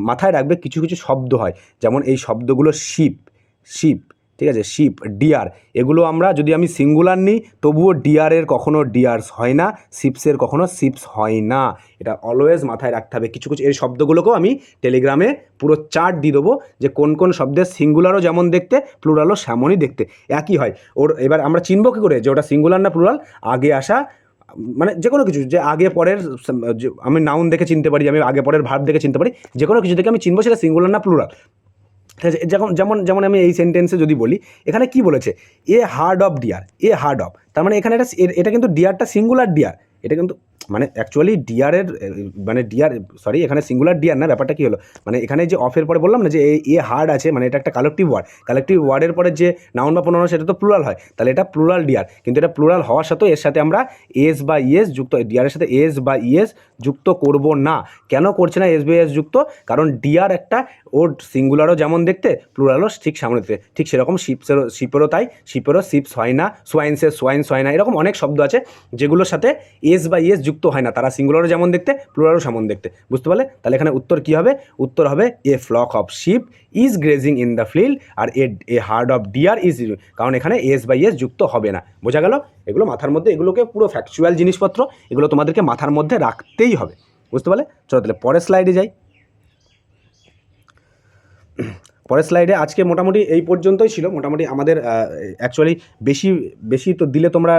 [SPEAKER 1] মাথায় রাখবে, কিছু কিছু শব্দ হয়, যেমন এই শব্দগুলো শিপ, ঠিক আছে, শিপ, ডিয়ার, এগুলো যদি আমি সিঙ্গুলার নিই তবুও ডিয়ারের কখনো ডিয়ার্স হয় না, শিপসের কখনো শিপস হয় না। এটা অলওয়েজ মাথায় রাখতে হবে। কিছু এই শব্দগুলোকেও আমি টেলিগ্রামে পুরো চার্ট দিয়ে দেবো, যে কোন কোন শব্দের সিঙ্গুলারও যেমন দেখতে, প্লুরালও সেমনই দেখতে, একই হয়। এবার আমরা চিনব কী করে যে ওটা সিঙ্গুলার না প্লুরাল? আগে আসা, মানে যে কোনো কিছু, যে আগে পরের, আমি নাউন দেখে চিনতে পারি, আমি আগে পরের ভার্ব দেখে চিনতে পারি, যে কোনো কিছু দেখে আমি চিনবো সেটা সিঙ্গুলার না প্লুরাল। ঠিক আছে। যেমন আমি এই সেন্টেন্সে যদি বলি, এখানে কি বলেছে, a herd of deer, a herd of, তার মানে এখানে এটা কিন্তু ডিয়ারটা সিঙ্গুলার ডিয়ার, এটা কিন্তু মানে অ্যাকচুয়ালি ডিয়ারের মানে সরি এখানে সিঙ্গুলার ডিয়ার না। ব্যাপারটা কী হলো, মানে এখানে যে অফের পরে বললাম না যে এ হার্ড আছে, মানে এটা একটা কালেকটিভ ওয়ার্ডের পরে যে নাউন বা প্রোনাউন সেটা তো প্লুরাল হয়, তাহলে এটা প্লুরাল ডিয়ার। কিন্তু এটা প্লুরাল হওয়ার সাথেও এর সাথে আমরা এস বা ইএস যুক্ত, ডিয়ারের সাথে এস বা ইএস যুক্ত করব না। কেন করছে না এস বা ইএস যুক্ত? কারণ ডিয়ার একটা, ওর সিঙ্গুলারও যেমন দেখতে, প্লুরালও ঠিক সামনে দেখতে, ঠিক সেরকম শিপেরও তাই, শিপেরও শিপস হয় না, সোয়াইন্স হয় না, এরকম অনেক শব্দ আছে যেগুলোর সাথে এস বা ইএস যুক্ত হয় না, তারা সিঙ্গুলারও যেমন দেখতে, প্লুরালও সেমন দেখতে। বুঝতে পারলে? তাহলে এখানে উত্তর কী হবে? উত্তর হবে a flock of sheep is grazing in the field, আর a herd of deer is, কারণ এখানে এস বা ইএস যুক্ত হবে না। বোঝা গেল? এগুলো মাথার মধ্যে, এগুলোকে পুরো ফ্যাকচুয়াল জিনিসপত্র, এগুলো তোমাদেরকে মাথার মধ্যে রাখতেই হবে। বুঝতে পারলে? চলো তাহলে পরের স্লাইডে যাই। পরের স্লাইডে আজকে মোটামুটি এই পর্যন্তই ছিল। মোটামুটি আমাদের অ্যাকচুয়ালি বেশি তো দিলে তোমরা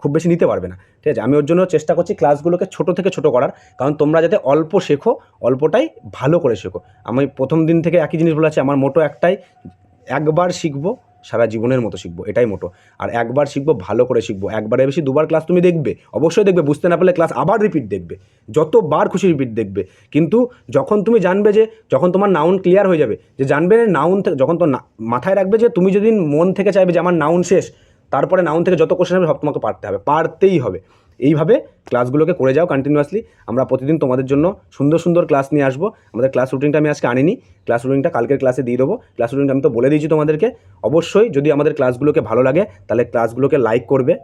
[SPEAKER 1] খুব বেশি নিতে পারবে না, ঠিক আছে। আমি ওর জন্য চেষ্টা করছি ক্লাসগুলোকে ছোট থেকে ছোট করার, কারণ তোমরা যাতে অল্প শেখো, অল্পটাই ভালো করে শেখো। আমি প্রথম দিন থেকে একই জিনিস বলে আছি, আমার মোটো একটাই, একবার শিখবো সারা জীবনের মতো শিখবো, এটাই মোটো। আর একবার শিখবো, ভালো করে শিখবো। একবারে বেশি দুবার ক্লাস তুমি দেখবে, অবশ্যই দেখবে, বুঝতে না পারলে ক্লাস আবার রিপিট দেখবে, যতবার খুশি রিপিট দেখবে। কিন্তু যখন তুমি জানবে যে, যখন তোমার নাউন ক্লিয়ার হয়ে যাবে, যে জানবে নাউন থেকে, যখন তো মাথায় রাখবে যে তুমি যদি মন থেকে চাইবে যে আমার নাউন শেষ, তারপরে নাউন থেকে যত কোশ্চেন হবে সব তোমাকে পারতেই হবে। এইভাবে ক্লাসগুলোকে করে যাও কন্টিনিউয়াসলি। আমরা প্রতিদিন তোমাদের জন্য সুন্দর সুন্দর ক্লাস নিয়ে আসবো। আমাদের ক্লাস রুটিনটা আমি আজকে আনিনি, ক্লাস রুটিনটা কালকের ক্লাসে দিয়ে দেবো। ক্লাস রুটিনটা আমি তো বলে দিয়েছি তোমাদেরকে। অবশ্যই যদি আমাদের ক্লাসগুলোকে ভালো লাগে তাহলে ক্লাসগুলোকে লাইক করবে,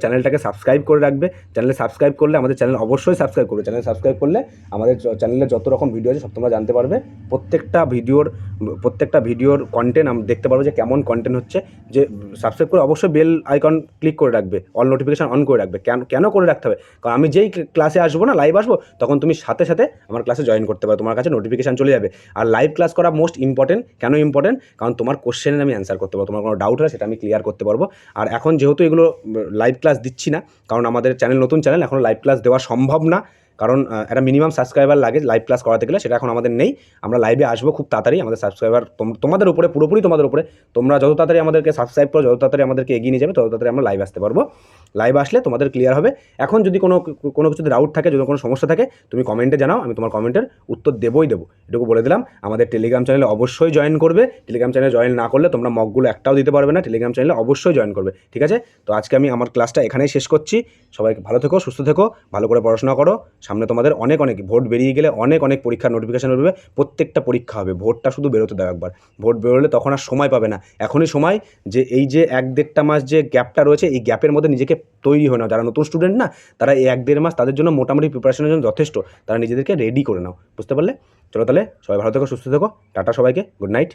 [SPEAKER 1] চ্যানেলটাকে সাবস্ক্রাইব করে রাখবে। চ্যানেলে সাবস্ক্রাইব করলে আমাদের চ্যানেল অবশ্যই সাবস্ক্রাইব করবে। চ্যানেল সাবস্ক্রাইব করলে আমাদের চ্যানেলে যত রকম ভিডিও আছে সব তোমরা জানতে পারবে। প্রত্যেকটা ভিডিওর কন্টেন্ট দেখতে পারবে যে কেমন কন্টেন্ট হচ্ছে। যে সাবস্ক্রাইব করে অবশ্যই বেল আইকন ক্লিক করে রাখবে, অল নোটিফিকেশান অন করে রাখবে। কেন করে রাখতে হবে? কারণ আমি যেই ক্লাসে আসবো না, লাইভ আসবো, তখন তুমি সাথে সাথে আমার ক্লাসে জয়েন করতে পারো, তোমার কাছে নোটিফিকেশান চলে যাবে। আর লাইভ ক্লাস করা মোস্ট ইম্পর্টেন্ট। কেন ইম্পর্টেন্ট? কারণ তোমার কোশ্চেনের আমি অ্যান্সার করতে পারবো, তোমার কোনো ডাউট হলে সেটা আমি ক্লিয়ার করতে পারবো। আর এখন যেহেতু এগুলো লাইভ ক্লাস দিচ্ছি না, কারণ আমাদের চ্যানেল নতুন চ্যানেল, এখনও লাইভ ক্লাস দেওয়া সম্ভব না, কারণ একটা মিনিমাম সাবস্ক্রাইবার লাগে লাইভ ক্লাস করাতে গেলে, সেটা এখন আমাদের নেই। আমরা লাইভে আসবো খুব তাড়াতাড়ি। আমাদের সাবস্ক্রাইবার তোমাদের উপরে, পুরোপুরি তোমাদের উপরে। তোমরা যত তাড়াতাড়ি আমাদেরকে সাবস্ক্রাইব করো, যত তাড়াতাড়ি আমাদেরকে এগিয়ে নিয়ে যাবে, তত তাড়াতাড়ি আমরা লাইভ আসতে পারবো। লাইভ আসলে তোমাদের ক্লিয়ার হবে। এখন যদি কোনো কিছুতে ডাউট থাকে, যদি কোনো সমস্যা থাকে, তুমি কমেন্টে জানাও, আমি তোমার কমেন্টের উত্তর দেবই দেবো, এটুকু বলে দিলাম। আমাদের টেলিগ্রাম চ্যানেলে অবশ্যই জয়েন করবে। টেলিগ্রাম চ্যানেলে জয়েন না করলে তোমরা মকগুলো একটাও দিতে পারবে না। টেলিগ্রাম চ্যানেলে অবশ্যই জয়েন করবে, ঠিক আছে? তো আজকে আমি আমার ক্লাসটা এখানেই শেষ করছি। সবাই ভালো থেকো, সুস্থ থেকো, ভালো করে পড়াশোনা করো। সামনে তোমাদের অনেক ভোট বেরিয়ে গেলে অনেক পরীক্ষার নোটিফিকেশান বেরোবে। প্রত্যেকটা পরীক্ষা হবে, ভোটটা শুধু বেরোতে দাও একবার। ভোট বেরোলে তখন আর সময় পাবে না। এখনই সময়, যে এই যে 1-1.5 মাস যে গ্যাপটা রয়েছে, এই গ্যাপের মধ্যে নিজেকে তৈরি হয়ে নাও। যারা নতুন স্টুডেন্ট না, তারা এই 1-1.5 মাস তাদের জন্য মোটামুটি প্রিপারেশনের জন্য যথেষ্ট। তারা নিজেদেরকে রেডি করে নাও। বুঝতে পারলে? চলো তাহলে সবাই ভালো থেকো, সুস্থ থেকো, টাটা সবাইকে, গুড নাইট।